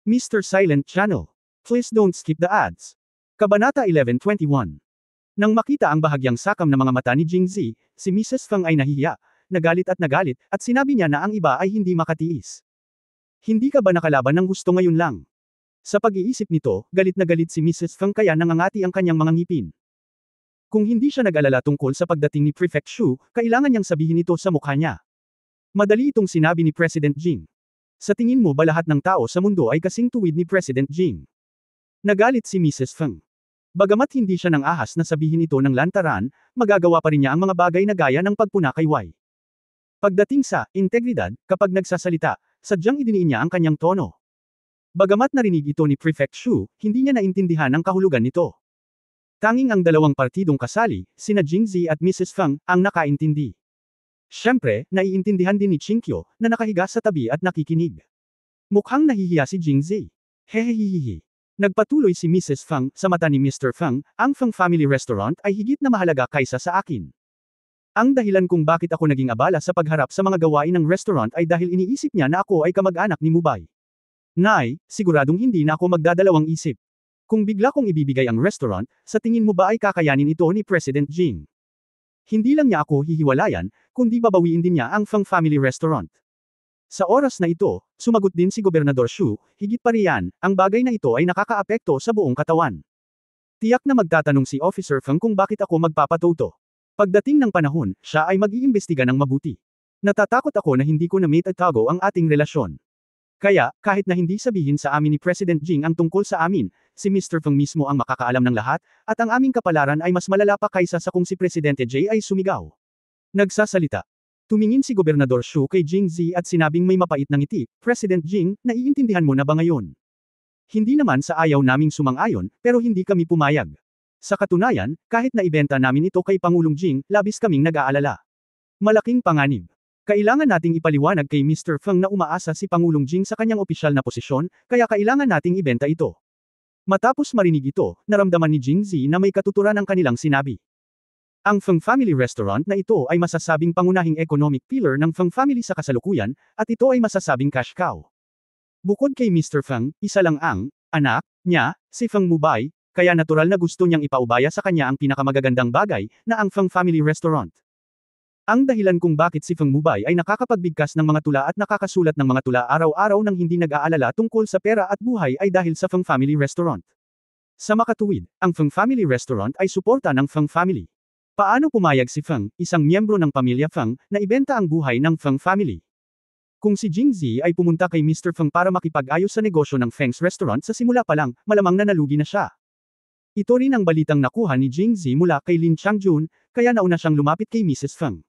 Mr. Silent Channel. Please don't skip the ads. Kabanata 11:21. Nang makita ang bahagyang sakam na mga mata ni Jingzi, si Mrs. Feng ay nahihiya, nagalit, at sinabi niya na ang iba ay hindi makatiis. Hindi ka ba nakalaban ng gusto ngayon lang? Sa pag-iisip nito, galit na galit si Mrs. Feng kaya nangangati ang kanyang mga ngipin. Kung hindi siya nag-alala tungkol sa pagdating ni Prefect Shu, kailangan niyang sabihin ito sa mukha niya. Madali itong sinabi ni President Jing. Sa tingin mo ba lahat ng tao sa mundo ay kasing tuwid ni President Jing? Nagalit si Mrs. Feng. Bagamat hindi siya nang ahas na sabihin ito ng lantaran, magagawa pa rin niya ang mga bagay na gaya ng pagpuna kay Wei. Pagdating sa integridad, kapag nagsasalita, sadyang idiniin niya ang kanyang tono. Bagamat narinig ito ni Prefect Shu, hindi niya naintindihan ang kahulugan nito. Tanging ang dalawang partidong kasali, sina Jingzi at Mrs. Feng, ang nakaintindi. Siyempre, naiintindihan din ni Qingqiu, na nakahiga sa tabi at nakikinig. Mukhang nahihiya si Jingzi. Hehehehe. Nagpatuloy si Mrs. Feng, sa mata ni Mr. Feng, ang Feng Family Restaurant ay higit na mahalaga kaysa sa akin. Ang dahilan kung bakit ako naging abala sa pagharap sa mga gawain ng restaurant ay dahil iniisip niya na ako ay kamag-anak ni Mubay. Nay, siguradong hindi na ako magdadalawang isip. Kung bigla kong ibibigay ang restaurant, sa tingin mo ba ay kakayanin ito ni President Jing? Hindi lang niya ako hihiwalayan, kundi babawiin din niya ang Feng Family Restaurant. Sa oras na ito, sumagot din si Gobernador Shu, higit pa riyan, ang bagay na ito ay nakakaapekto sa buong katawan. Tiyak na magtatanong si Officer Feng kung bakit ako magpapatuto. Pagdating ng panahon, siya ay mag-iimbestiga ng mabuti. Natatakot ako na hindi ko na maitatago ang ating relasyon. Kaya, kahit na hindi sabihin sa amin ni President Jing ang tungkol sa amin, si Mr. Feng mismo ang makakaalam ng lahat, at ang aming kapalaran ay mas malala pa kaysa sa kung si Presidente Jay ay sumigaw. Nagsasalita. Tumingin si Gobernador Shu kay Jingzi at sinabing may mapait na ngiti, President Jing, naiintindihan mo na ba ngayon? Hindi naman sa ayaw naming sumang-ayon, pero hindi kami pumayag. Sa katunayan, kahit na ibenta namin ito kay Pangulong Jing, labis kaming nag-aalala. Malaking panganib. Kailangan nating ipaliwanag kay Mr. Feng na umaasa si Pangulong Jing sa kanyang opisyal na posisyon, kaya kailangan nating ibenta ito. Matapos marinig ito, naramdaman ni Jingzi na may katuturan ang kanilang sinabi. Ang Feng Family Restaurant na ito ay masasabing pangunahing economic pillar ng Feng Family sa kasalukuyan, at ito ay masasabing cash cow. Bukod kay Mr. Feng, isa lang ang anak niya, si Feng Mubay, kaya natural na gusto niyang ipaubaya sa kanya ang pinakamagagandang bagay, na ang Feng Family Restaurant. Ang dahilan kung bakit si Feng Mubay ay nakakapagbigkas ng mga tula at nakakasulat ng mga tula araw-araw nang hindi nag-aalala tungkol sa pera at buhay ay dahil sa Feng Family Restaurant. Sa makatuwid, ang Feng Family Restaurant ay suporta ng Feng Family. Paano pumayag si Feng, isang miyembro ng pamilya Feng, na ibenta ang buhay ng Feng Family? Kung si Jingzi ay pumunta kay Mr. Feng para makipag-ayos sa negosyo ng Feng's Restaurant sa simula pa lang, malamang na nalugi na siya. Ito rin ang balitang nakuha ni Jingzi mula kay Lin Changjun, kaya nauna siyang lumapit kay Mrs. Feng.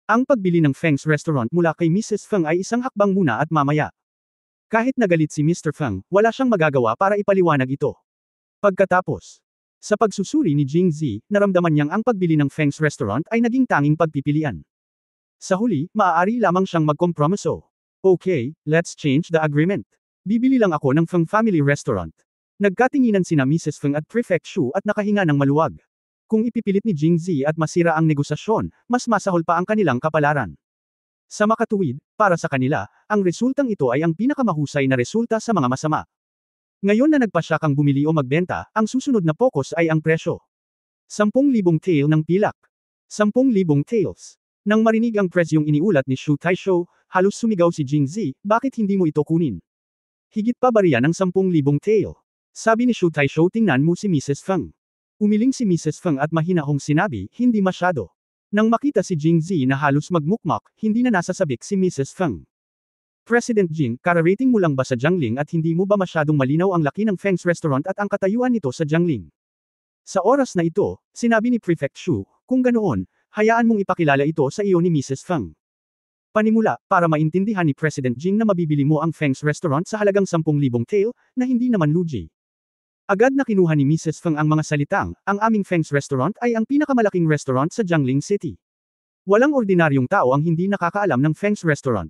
Ang pagbili ng Feng's Restaurant mula kay Mrs. Feng ay isang hakbang muna at mamaya. Kahit nagalit si Mr. Feng, wala siyang magagawa para ipaliwanag ito. Pagkatapos, sa pagsusuri ni Jingzi, naramdaman niyang ang pagbili ng Feng's Restaurant ay naging tanging pagpipilian. Sa huli, maaari lamang siyang magkompromiso. Okay, let's change the agreement. Bibili lang ako ng Feng Family Restaurant. Nagkatinginan sina Mrs. Feng at Prefect Shu at nakahinga ng maluwag. Kung ipipilit ni Jingzi at masira ang negosasyon, mas masahol pa ang kanilang kapalaran. Sa makatuwid, para sa kanila, ang resultang ito ay ang pinakamahusay na resulta sa mga masama. Ngayon na nagpasya kang bumili o magbenta, ang susunod na focus ay ang presyo. 10,000 tael ng pilak. 10,000 taels. Nang marinig ang presyong iniulat ni Shu Taisho, halos sumigaw si Jingzi, bakit hindi mo ito kunin? Higit pa ba riyan ang 10,000 tael? Sabi ni Shu Taisho, tingnan mo si Mrs. Feng. Umiling si Mrs. Feng at mahinahong sinabi, hindi masyado. Nang makita si Jingzi na halos magmukmak, hindi na nasasabik si Mrs. Feng. President Jing, kararating mo lang ba sa Jiangling at hindi mo ba masyadong malinaw ang laki ng Feng's Restaurant at ang katayuan nito sa Jiangling? Sa oras na ito, sinabi ni Prefect Shu, kung ganoon, hayaan mong ipakilala ito sa iyo ni Mrs. Feng. Panimula, para maintindihan ni President Jing na mabibili mo ang Feng's Restaurant sa halagang 10,000 tael, na hindi naman lugi. Agad na kinuha ni Mrs. Feng ang mga salitang, ang aming Feng's Restaurant ay ang pinakamalaking restaurant sa Jiangling City. Walang ordinaryong tao ang hindi nakakaalam ng Feng's Restaurant.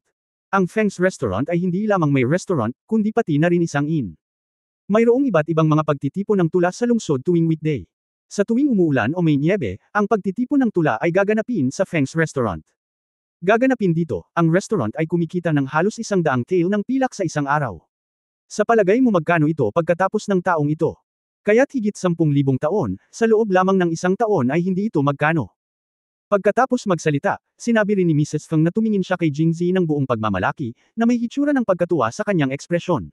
Ang Feng's Restaurant ay hindi lamang may restaurant, kundi pati na rin isang inn. Mayroong iba't ibang mga pagtitipon ng tula sa lungsod tuwing weekday. Sa tuwing umuulan o may niebe, ang pagtitipon ng tula ay gaganapin sa Feng's Restaurant. Gaganapin dito, ang restaurant ay kumikita ng halos 100 tael ng pilak sa isang araw. Sa palagay mo magkano ito pagkatapos ng taong ito? Kaya't higit 10,000 taon, sa loob lamang ng isang taon ay hindi ito magkano. Pagkatapos magsalita, sinabi rin ni Mrs. Feng na tumingin siya kay Jingzi ng buong pagmamalaki, na may hitsura ng pagkatuwa sa kanyang ekspresyon.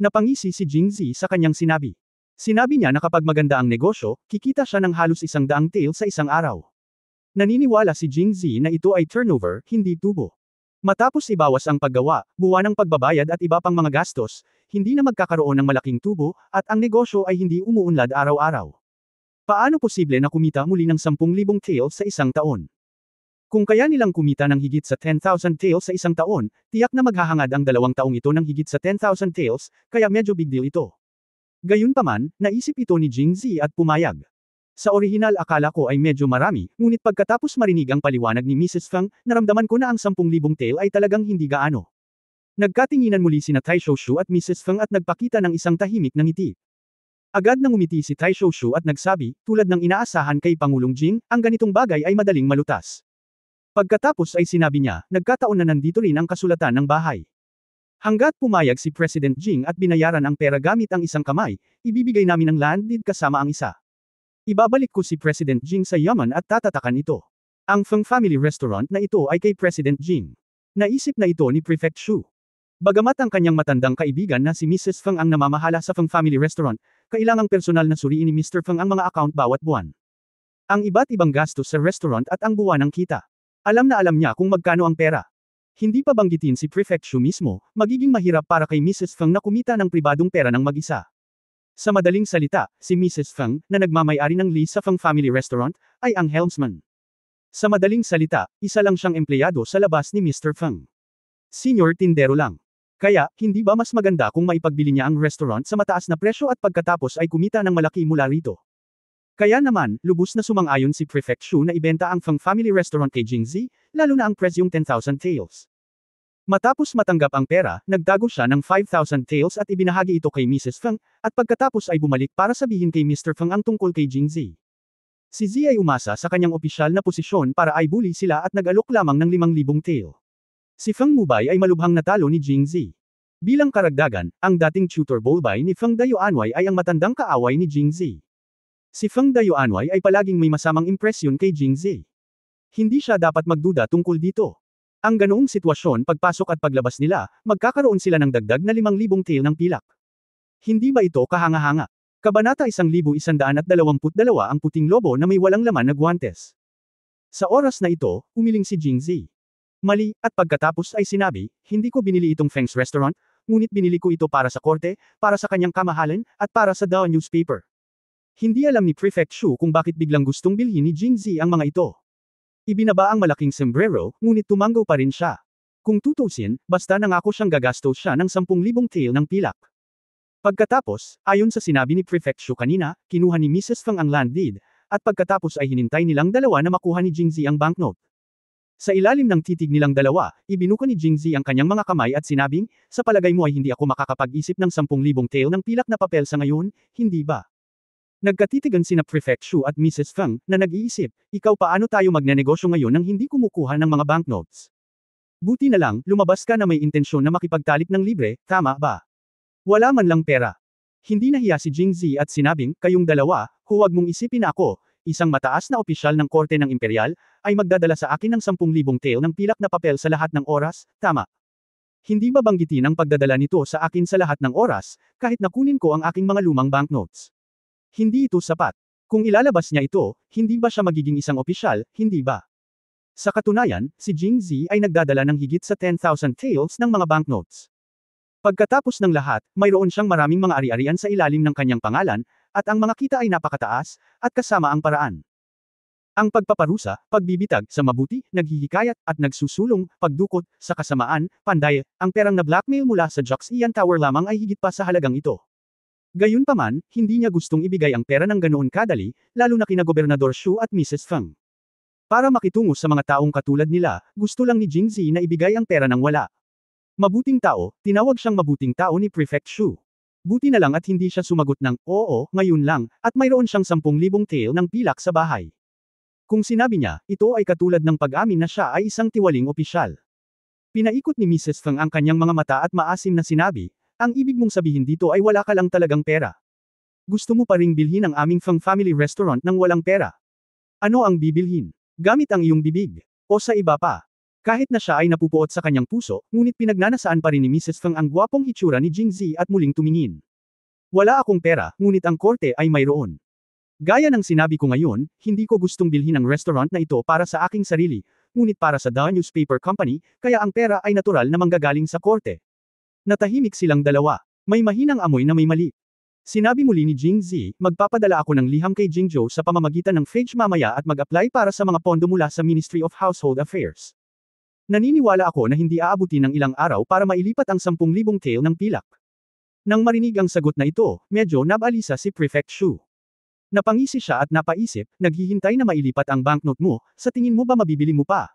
Napangisi si Jingzi sa kanyang sinabi. Sinabi niya na kapag maganda ang negosyo, kikita siya ng halos 100 tael sa isang araw. Naniniwala si Jingzi na ito ay turnover, hindi tubo. Matapos ibawas ang paggawa, buwan ng pagbabayad at iba pang mga gastos, hindi na magkakaroon ng malaking tubo, at ang negosyo ay hindi umuunlad araw-araw. Paano posible na kumita muli ng 10,000 taels sa isang taon? Kung kaya nilang kumita ng higit sa 10,000 taels sa isang taon, tiyak na maghahangad ang 2 taong ito ng higit sa 10,000 taels, kaya medyo big deal ito. Gayunpaman, naisip ito ni Jingzi at pumayag. Sa orihinal akala ko ay medyo marami, ngunit pagkatapos marinig ang paliwanag ni Mrs. Feng, naramdaman ko na ang 10,000 tael ay talagang hindi gaano. Nagkatinginan muli sina Tai Shou at Mrs. Feng at nagpakita ng isang tahimik na ngiti. Agad nang umiti si Tai Shou at nagsabi, tulad ng inaasahan kay Pangulong Jing, ang ganitong bagay ay madaling malutas. Pagkatapos ay sinabi niya, nagkataon na nandito rin ang kasulatan ng bahay. Hanggat pumayag si President Jing at binayaran ang pera gamit ang isang kamay, ibibigay namin ang land deed kasama ang isa. Ibabalik ko si President Jing sa yaman at tatatakan ito. Ang Feng Family Restaurant na ito ay kay President Jing. Naisip na ito ni Prefect Shu. Bagamat ang kanyang matandang kaibigan na si Mrs. Feng ang namamahala sa Feng Family Restaurant, kailangang personal na suriin ni Mr. Feng ang mga account bawat buwan. Ang iba't ibang gastos sa restaurant at ang buwan ng kita. Alam na alam niya kung magkano ang pera. Hindi pa banggitin si Prefect Shu mismo, magiging mahirap para kay Mrs. Feng na kumita ng pribadong pera ng mag-isa. Sa madaling salita, si Mrs. Feng, na nagmamayari ng lease sa Feng Family Restaurant, ay ang helmsman. Sa madaling salita, isa lang siyang empleyado sa labas ni Mr. Feng. Senior tindero lang. Kaya, hindi ba mas maganda kung maipagbili niya ang restaurant sa mataas na presyo at pagkatapos ay kumita ng malaki mula rito? Kaya naman, lubos na sumang-ayon si Prefect Shu na ibenta ang Feng Family Restaurant kay Jingzi, lalo na ang presyong 10,000 taels. Matapos matanggap ang pera, nagtago siya ng 5,000 taels at ibinahagi ito kay Mrs. Feng, at pagkatapos ay bumalik para sabihin kay Mr. Feng ang tungkol kay Jingzi. Si Zi ay umasa sa kanyang opisyal na posisyon para ay bully sila at nag-alok lamang ng 5,000 tael. Si Feng Mubay ay malubhang natalo ni Jingzi. Bilang karagdagan, ang dating tutor Bolbay ni Feng Dayuanway ay ang matandang kaaway ni Jingzi. Si Feng Dayuanway ay palaging may masamang impresyon kay Jingzi. Hindi siya dapat magduda tungkol dito. Ang ganoong sitwasyon pagpasok at paglabas nila, magkakaroon sila ng dagdag na 5,000 tael ng pilak. Hindi ba ito kahanga-hanga? Kabanata 1122 ang puting lobo na may walang laman na guwantes. Sa oras na ito, umiling si Jingzi. Mali, at pagkatapos ay sinabi, hindi ko binili itong Feng's restaurant, ngunit binili ko ito para sa korte, para sa kanyang kamahalan, at para sa Dao newspaper. Hindi alam ni Prefect Shu kung bakit biglang gustong bilhin ni Jingzi ang mga ito. Ibinaba ang malaking sombrero, ngunit tumanggaw pa rin siya. Kung tutusin, basta nangako siyang gagastos siya ng 10,000 tael ng pilak. Pagkatapos, ayon sa sinabi ni Prefect Shu kanina, kinuha ni Mrs. Feng ang land deed, at pagkatapos ay hinintay nilang dalawa na makuha ni Jingzi ang banknote. Sa ilalim ng titig nilang dalawa, ibinuka ni Jingzi ang kanyang mga kamay at sinabing, sa palagay mo ay hindi ako makakapag-isip ng 10,000 tael ng pilak na papel sa ngayon, hindi ba? Nagkatitigan sina Prefect Shu at Mrs. Feng, na nag-iisip, ikaw paano tayo magnenegosyo ngayon nang hindi kumukuha ng mga banknotes? Buti na lang, lumabas ka na may intensyon na makipagtalik ng libre, tama ba? Wala man lang pera. Hindi nahiya si Jingzi at sinabing, kayong dalawa, huwag mong isipin ako, isang mataas na opisyal ng korte ng imperial, ay magdadala sa akin ng 10,000 tael ng pilak na papel sa lahat ng oras, tama? Hindi ba banggitin ang pagdadala nito sa akin sa lahat ng oras, kahit nakunin ko ang aking mga lumang banknotes? Hindi ito sapat. Kung ilalabas niya ito, hindi ba siya magiging isang opisyal, hindi ba? Sa katunayan, si Jingzi ay nagdadala ng higit sa 10,000 taels ng mga banknotes. Pagkatapos ng lahat, mayroon siyang maraming mga ari-arian sa ilalim ng kanyang pangalan, at ang mga kita ay napakataas, at kasama ang paraan. Ang pagpaparusa, pagbibitag sa mabuti, naghihikayat, at nagsusulong, pagdukot, sa kasamaan, panday, ang perang na blackmail mula sa Joxian Tower lamang ay higit pa sa halagang ito. Gayunpaman, hindi niya gustong ibigay ang pera ng ganoon kadali, lalo na kina Gobernador Shu at Mrs. Feng. Para makitungo sa mga taong katulad nila, gusto lang ni Jingzi na ibigay ang pera ng wala. Mabuting tao, tinawag siyang mabuting tao ni Prefect Shu. Buti na lang at hindi siya sumagot ng, oo, ngayon lang, at mayroon siyang 10,000 tael ng pilak sa bahay. Kung sinabi niya, ito ay katulad ng pag-amin na siya ay isang tiwaling opisyal. Pinaikot ni Mrs. Feng ang kanyang mga mata at maasim na sinabi, Ang ibig mong sabihin dito ay wala ka lang talagang pera. Gusto mo pa ring bilhin ang aming Fang Family Restaurant nang walang pera. Ano ang bibilhin? Gamit ang iyong bibig. O sa iba pa. Kahit na siya ay napupuot sa kanyang puso, ngunit pinagnanasaan pa rin ni Mrs. Fang ang gwapong hitsura ni Jingzi at muling tumingin. Wala akong pera, ngunit ang korte ay mayroon. Gaya ng sinabi ko ngayon, hindi ko gustong bilhin ang restaurant na ito para sa aking sarili, ngunit para sa The Newspaper Company, kaya ang pera ay natural na manggagaling sa korte. Natahimik silang dalawa. May mahinang amoy na may mali. Sinabi muli ni Jingzi, magpapadala ako ng liham kay Jingzhou sa pamamagitan ng Fage mamaya at mag-apply para sa mga pondo mula sa Ministry of Household Affairs. Naniniwala ako na hindi aabutin ng ilang araw para mailipat ang 10,000 tael ng pilak. Nang marinig ang sagot na ito, medyo nabalisa si Prefect Shu. Napangisi siya at napaisip, naghihintay na mailipat ang banknote mo, sa tingin mo ba mabibili mo pa?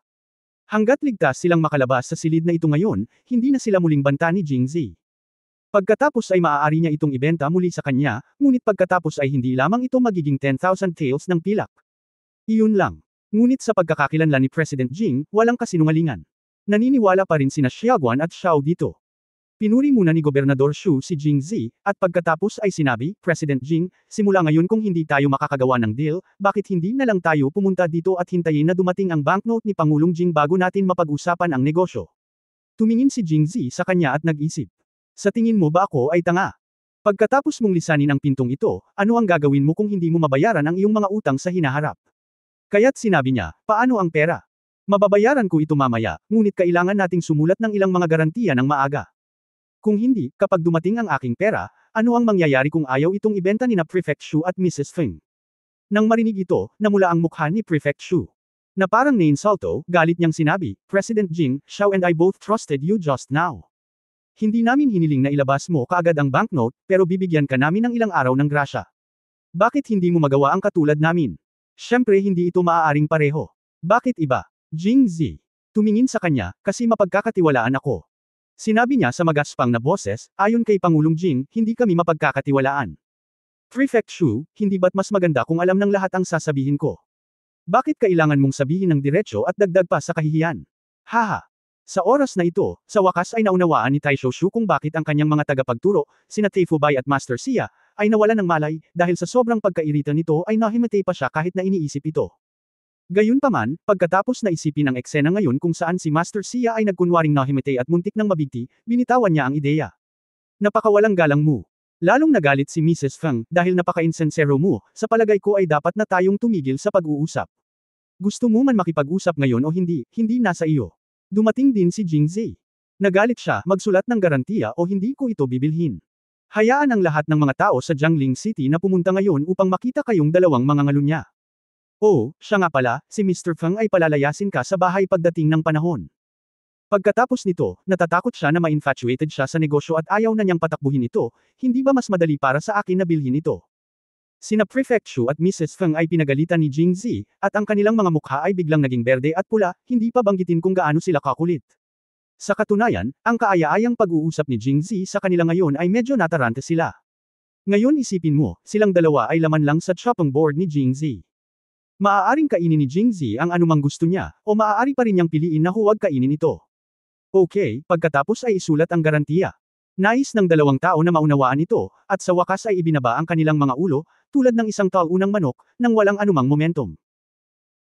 Hanggat ligtas silang makalabas sa silid na ito ngayon, hindi na sila muling banta ni Jingzi. Pagkatapos ay maaari niya itong ibenta muli sa kanya, ngunit pagkatapos ay hindi lamang ito magiging 10,000 taels ng pilak. Iyon lang. Ngunit sa pagkakakilanlan ni President Jing, walang kasinungalingan. Naniniwala pa rin sina Xiaoguan at Xiao dito. Pinuri muna ni Gobernador Shu si Jingzi, at pagkatapos ay sinabi, President Jing, simula ngayon kung hindi tayo makakagawa ng deal, bakit hindi na lang tayo pumunta dito at hintayin na dumating ang banknote ni Pangulong Jing bago natin mapag-usapan ang negosyo? Tumingin si Jingzi sa kanya at nag-isip. Sa tingin mo ba ako ay tanga? Pagkatapos mong lisanin ang pintong ito, ano ang gagawin mo kung hindi mo mabayaran ang iyong mga utang sa hinaharap? Kaya't sinabi niya, paano ang pera? Mababayaran ko ito mamaya, ngunit kailangan nating sumulat ng ilang mga garantiya ng maaga. Kung hindi, kapag dumating ang aking pera, ano ang mangyayari kung ayaw itong ibenta ni na Prefect Shu at Mrs. Feng? Nang marinig ito, namula ang mukha ni Prefect Shu. Na parang neinsulto, galit niyang sinabi, President Jing, Xiao and I both trusted you just now. Hindi namin hiniling na ilabas mo kaagad ang banknote, pero bibigyan ka namin ng ilang araw ng grasya. Bakit hindi mo magawa ang katulad namin? Siyempre hindi ito maaaring pareho. Bakit iba? Jingzi. Tumingin sa kanya, kasi mapagkakatiwalaan ako. Sinabi niya sa magaspang na boses, ayon kay Pangulong Jing, hindi kami mapagkakatiwalaan. Prefect Shu, hindi ba't mas maganda kung alam ng lahat ang sasabihin ko? Bakit kailangan mong sabihin ng diretsyo at dagdag pa sa kahihiyan? Haha. Sa oras na ito, sa wakas ay naunawaan ni Taisho Shu kung bakit ang kanyang mga tagapagturo, sina Taifubay at Master Xia, ay nawalan ng malay, dahil sa sobrang pagkairita nito ay nahimatay pa siya kahit na iniisip ito. Gayunpaman, pagkatapos na isipin ang eksena ngayon kung saan si Master Xia ay nagkunwaring nahimatay at muntik ng mabigti, binitawan niya ang ideya. Napakawalang galang mo. Lalong nagalit si Mrs. Feng, dahil napaka-insensero mo, sa palagay ko ay dapat na tayong tumigil sa pag-uusap. Gusto mo man makipag-usap ngayon o hindi, hindi nasa iyo. Dumating din si Jingzi. Nagalit siya, magsulat ng garantiya o hindi ko ito bibilhin. Hayaan ang lahat ng mga tao sa Jiangling City na pumunta ngayon upang makita kayong dalawang mga ngalunya. Oh, siya nga pala, si Mr. Feng ay palalayasin ka sa bahay pagdating ng panahon. Pagkatapos nito, natatakot siya na ma-infatuated siya sa negosyo at ayaw na niyang patakbuhin ito, hindi ba mas madali para sa akin na bilhin ito? Sina Prefect Shu at Mrs. Feng ay pinagalitan ni Jingzi, at ang kanilang mga mukha ay biglang naging berde at pula, hindi pa banggitin kung gaano sila kakulit. Sa katunayan, ang kaaya-ayang pag-uusap ni Jingzi sa kanila ngayon ay medyo natarante sila. Ngayon isipin mo, silang dalawa ay laman lang sa chopping board ni Jingzi. Maaaring kainin ni Jingzi ang anumang gusto niya, o maaari pa rin niyang piliin na huwag kainin ito. Okay, pagkatapos ay isulat ang garantiya. Nais ng dalawang tao na maunawaan ito, at sa wakas ay ibinaba ang kanilang mga ulo, tulad ng isang talunang manok, nang walang anumang momentum.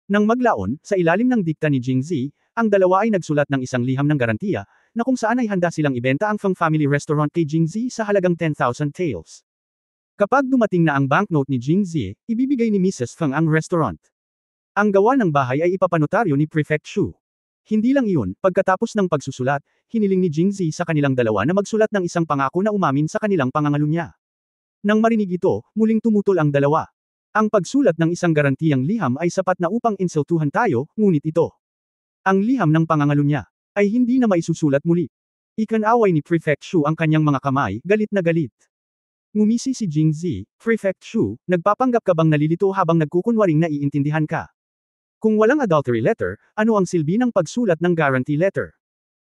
Nang maglaon, sa ilalim ng dikta ni Jingzi, ang dalawa ay nagsulat ng isang liham ng garantiya, na kung saan ay handa silang ibenta ang Feng Family Restaurant kay Jingzi sa halagang 10,000 taels. Kapag dumating na ang banknote ni Jingzi, ibibigay ni Mrs. Feng ang restaurant. Ang gawa ng bahay ay ipapanotaryo ni Prefect Shu. Hindi lang iyon, pagkatapos ng pagsusulat, hiniling ni Jingzi sa kanilang dalawa na magsulat ng isang pangako na umamin sa kanilang pangangalunya. Nang marinig ito, muling tumutol ang dalawa. Ang pagsulat ng isang garantiyang liham ay sapat na upang insultuhan tayo, ngunit ito. Ang liham ng pangangalunya ay hindi na maisusulat muli. Ikanaway ni Prefect Shu ang kanyang mga kamay, galit na galit. Ngumisi si Jingzi, Prefect Shu, nagpapanggap ka bang nalilito habang nagkukunwaring naiintindihan ka? Kung walang adultery letter, ano ang silbi ng pagsulat ng guarantee letter?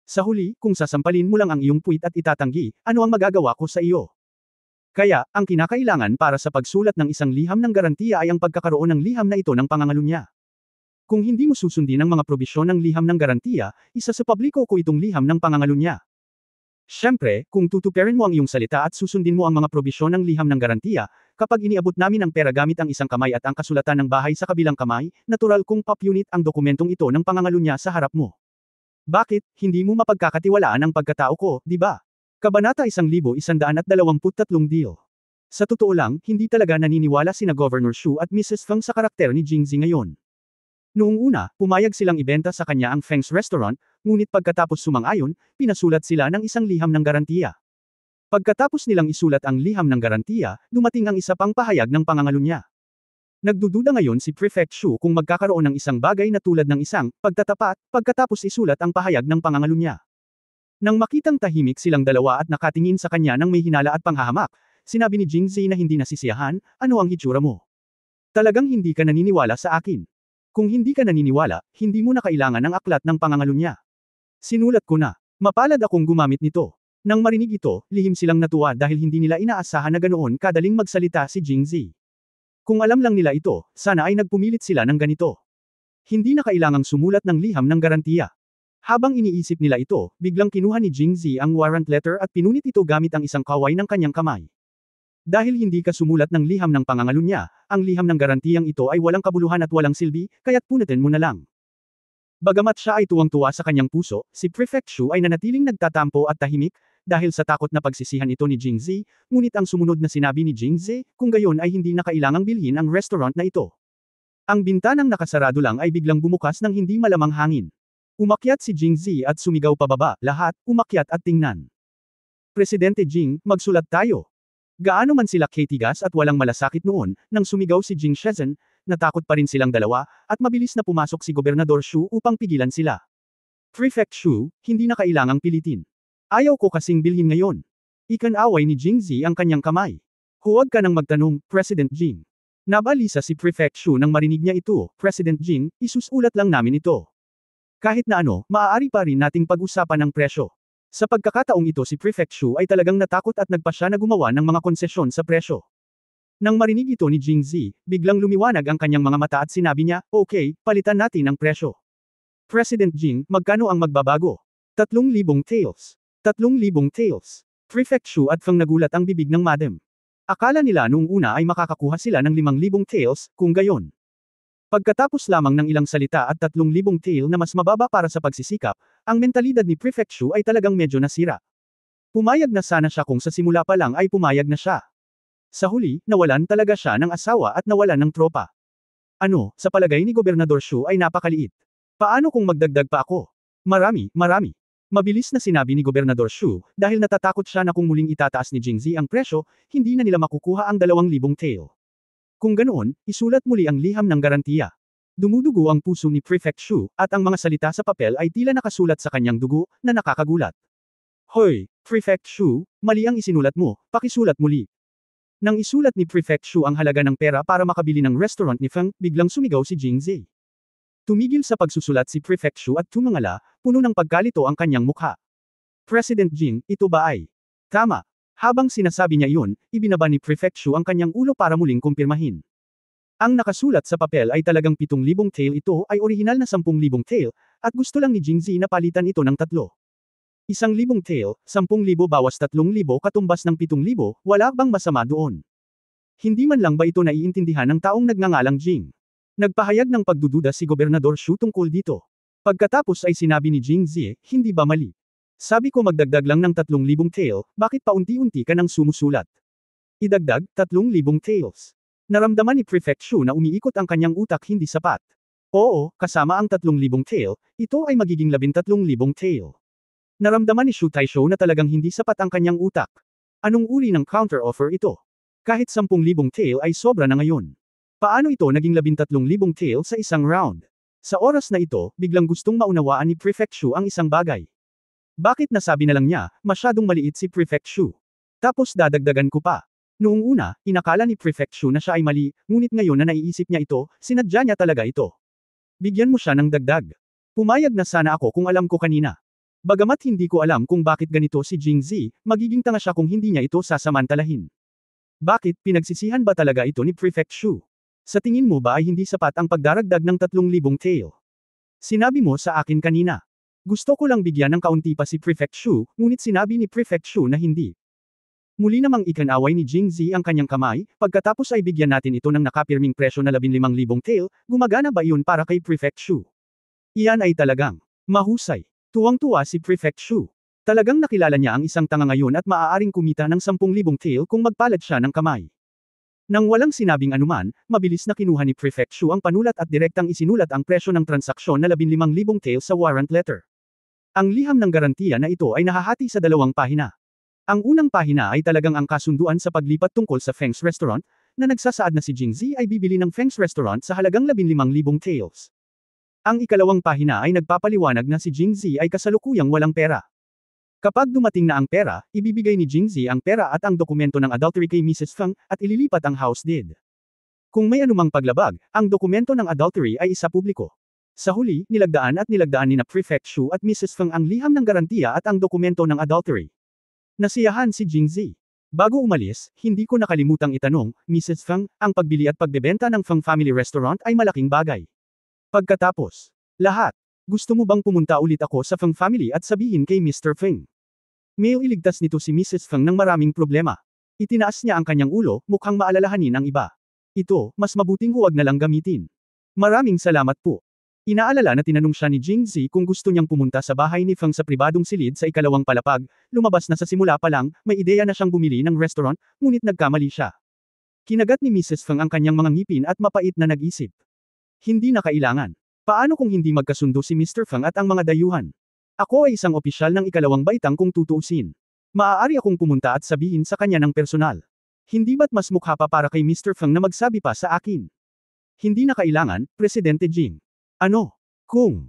Sa huli, kung sasampalin mo lang ang iyong puwit at itatanggi, ano ang magagawa ko sa iyo? Kaya, ang kinakailangan para sa pagsulat ng isang liham ng garantiya ay ang pagkakaroon ng liham na ito ng pangangalunya. Kung hindi mo susundin ang mga probisyon ng liham ng garantiya, isa sa publiko ko itong liham ng pangangalunya. Siyempre, kung tutuparin mo ang iyong salita at susundin mo ang mga probisyon ng liham ng garantiya, kapag iniabot namin ang pera gamit ang isang kamay at ang kasulatan ng bahay sa kabilang kamay, natural kung pop-unit ang dokumentong ito ng pangangalunya sa harap mo. Bakit, hindi mo mapagkakatiwalaan ang pagkatao ko, di ba? Kabanata 1123 deal. Sa totoo lang, hindi talaga naniniwala sina Governor Shu at Mrs. Feng sa karakter ni Jingzi ngayon. Noong una, pumayag silang ibenta sa kanya ang Feng's Restaurant, ngunit pagkatapos sumang-ayon, pinasulat sila ng isang liham ng garantiya. Pagkatapos nilang isulat ang liham ng garantiya, dumating ang isa pang pahayag ng pangangalunya. Nagdududa ngayon si Prefect Shu kung magkakaroon ng isang bagay na tulad ng isang pagtatapat, pagkatapos isulat ang pahayag ng pangangalunya. Nang makitang tahimik silang dalawa at nakatingin sa kanya ng may hinala at panghahamak, sinabi ni Jingzi na hindi nasisiyahan, ano ang hitsura mo? Talagang hindi ka naniniwala sa akin. Kung hindi ka naniniwala, hindi mo na kailangan ng aklat ng pangangalunya. Sinulat ko na. Mapalad akong gumamit nito. Nang marinig ito, lihim silang natuwa dahil hindi nila inaasahan na ganoon kadaling magsalita si Jingzi. Kung alam lang nila ito, sana ay nagpumilit sila ng ganito. Hindi na kailangang sumulat ng liham ng garantiya. Habang iniisip nila ito, biglang kinuha ni Jingzi ang warrant letter at pinunit ito gamit ang isang kaway ng kanyang kamay. Dahil hindi ka sumulat ng liham ng pangangalunya, ang liham ng garantiyang ito ay walang kabuluhan at walang silbi, kaya't punitin mo na lang. Bagamat siya ay tuwang-tuwa sa kanyang puso, si Prefect Shu ay nanatiling nagtatampo at tahimik, dahil sa takot na pagsisihan ito ni Jingzi, ngunit ang sumunod na sinabi ni Jingzi, kung gayon ay hindi na kailangang bilhin ang restaurant na ito. Ang bintanang nakasarado lang ay biglang bumukas ng hindi malamang hangin. Umakyat si Jingzi at sumigaw pababa, lahat, umakyat at tingnan. Presidente Jing, magsulat tayo. Gaano man sila katigas at walang malasakit noon, nang sumigaw si Jing Shenzhen, natakot pa rin silang dalawa, at mabilis na pumasok si Gobernador Shu upang pigilan sila. Prefect Shu, hindi na kailangang pilitin. Ayaw ko kasing bilhin ngayon. Ikan-away ni Jingzi ang kanyang kamay. Huwag ka nang magtanong, President Jing. Nabalisa si Prefect Shu nang marinig niya ito, President Jing, isusulat lang namin ito. Kahit na ano, maaari pa rin nating pag-usapan ang presyo. Sa pagkakataong ito si Prefect Shu ay talagang natakot at nagpasya na gumawa ng mga konsesyon sa presyo. Nang marinig ito ni Jingzi, biglang lumiwanag ang kanyang mga mata at sinabi niya, okay, palitan natin ang presyo. President Jing, magkano ang magbabago? 3,000 taels. 3,000 taels. Prefect Shu at Feng nagulat ang bibig ng madam. Akala nila noong una ay makakakuha sila ng 5,000 taels, kung gayon. Pagkatapos lamang ng ilang salita at 3,000 tael na mas mababa para sa pagsisikap, ang mentalidad ni Prefect Shu ay talagang medyo nasira. Pumayag na sana siya kung sa simula pa lang ay pumayag na siya. Sa huli, nawalan talaga siya ng asawa at nawalan ng tropa. Ano, sa palagay ni Gobernador Shu ay napakaliit. Paano kung magdagdag pa ako? Marami. Mabilis na sinabi ni Gobernador Shu, dahil natatakot siya na kung muling itataas ni Jingzi ang presyo, hindi na nila makukuha ang 2,000 tael. Kung ganoon, isulat muli ang liham ng garantiya. Dumudugo ang puso ni Prefect Shu, at ang mga salita sa papel ay tila nakasulat sa kanyang dugo, na nakakagulat. Hoy, Prefect Shu, mali ang isinulat mo, pakisulat muli. Nang isulat ni Prefect Shu ang halaga ng pera para makabili ng restaurant ni Feng, biglang sumigaw si Jingzi. Tumigil sa pagsusulat si Prefect Shu at tumangala, puno ng pagkalito ang kanyang mukha. President Jing, ito ba ay tama? Habang sinasabi niya iyon, ibinaba ni Prefect Shu ang kanyang ulo para muling kumpirmahin. Ang nakasulat sa papel ay talagang 7,000 tael, ito ay orihinal na 10,000 tael, at gusto lang ni Jingzi na palitan ito ng 3. 1,000 tael, 10,000 bawas 3,000 katumbas ng 7,000, wala bang masama doon? Hindi man lang ba ito naiintindihan ng taong nagngangalang Jing? Nagpahayag ng pagdududa si Gobernador Shu tungkol dito. Pagkatapos ay sinabi ni Jingzi, hindi ba mali? Sabi ko magdagdag lang ng 3,000 tael, bakit paunti-unti ka nang sumusulat? Idagdag, 3,000 taels. Naramdaman ni Prefect Shu na umiikot ang kanyang utak hindi sapat. Oo, kasama ang 3,000 tael, ito ay magiging 13,000 tael. Naramdaman ni Shu Taisho na talagang hindi sapat ang kanyang utak. Anong uri ng counter-offer ito? Kahit 10,000 tael ay sobra na ngayon. Paano ito naging 13,000 tael sa isang round? Sa oras na ito, biglang gustong maunawaan ni Prefect Shu ang isang bagay. Bakit nasabi na lang niya, masyadong maliit si Prefect Shu? Tapos dadagdagan ko pa. Noong una, inakala ni Prefect Shu na siya ay mali, ngunit ngayon na naiisip niya ito, sinadya niya talaga ito. Bigyan mo siya ng dagdag. Pumayag na sana ako kung alam ko kanina. Bagamat hindi ko alam kung bakit ganito si Jingzi, magiging tanga siya kung hindi niya ito sasamantalahin. Bakit, pinagsisihan ba talaga ito ni Prefect Shu? Sa tingin mo ba ay hindi sapat ang pagdaragdag ng 3,000 tael? Sinabi mo sa akin kanina. Gusto ko lang bigyan ng kaunti pa si Prefect Shu, ngunit sinabi ni Prefect Shu na hindi. Muli namang ikinaway ni Jingzi ang kanyang kamay, pagkatapos ay bigyan natin ito ng nakapirming presyo na 15,000 tael, gumagana ba iyon para kay Prefect Shu? Iyan ay talagang mahusay. Tuwang-tuwa si Prefect Shu. Talagang nakilala niya ang isang tanga ngayon at maaaring kumita ng 10,000 tael kung magpalad siya ng kamay. Nang walang sinabing anuman, mabilis na kinuha ni Prefect Shu ang panulat at direktang isinulat ang presyo ng transaksyon na 15,000 tael sa warrant letter. Ang liham ng garantiya na ito ay nahahati sa 2 pahina. Ang unang pahina ay talagang ang kasunduan sa paglipat tungkol sa Feng's Restaurant, na nagsasaad na si Jingzi ay bibili ng Feng's Restaurant sa halagang 15,000 taels. Ang ikalawang pahina ay nagpapaliwanag na si Jingzi ay kasalukuyang walang pera. Kapag dumating na ang pera, ibibigay ni Jingzi ang pera at ang dokumento ng adultery kay Mrs. Feng, at ililipat ang house deed. Kung may anumang paglabag, ang dokumento ng adultery ay isa publiko. Sa huli, nilagdaan ni na Prefect Shu at Mrs. Feng ang liham ng garantiya at ang dokumento ng adultery. Nasiyahan si Jingzi. Bago umalis, hindi ko nakalimutang itanong, Mrs. Feng, ang pagbili at pagbebenta ng Feng Family Restaurant ay malaking bagay. Pagkatapos lahat, gusto mo bang pumunta ulit ako sa Feng Family at sabihin kay Mr. Feng? May iligtas nito si Mrs. Feng ng maraming problema. Itinaas niya ang kanyang ulo, mukhang maalalahanin ang iba. Ito, mas mabuting huwag na lang gamitin. Maraming salamat po. Inaalala na tinanong siya ni Jingzi kung gusto niyang pumunta sa bahay ni Feng sa pribadong silid sa ikalawang palapag, lumabas na sa simula pa lang, may ideya na siyang bumili ng restaurant, ngunit nagkamali siya. Kinagat ni Mrs. Feng ang kanyang mga ngipin at mapait na nag-isip. Hindi na kailangan. Paano kung hindi magkasundo si Mr. Feng at ang mga dayuhan? Ako ay isang opisyal ng ikalawang baitang kung tutuusin. Maaari akong pumunta at sabihin sa kanya ng personal. Hindi ba't mas mukha pa para kay Mr. Feng na magsabi pa sa akin? Hindi na kailangan, Presidente Jing. Ano? Kung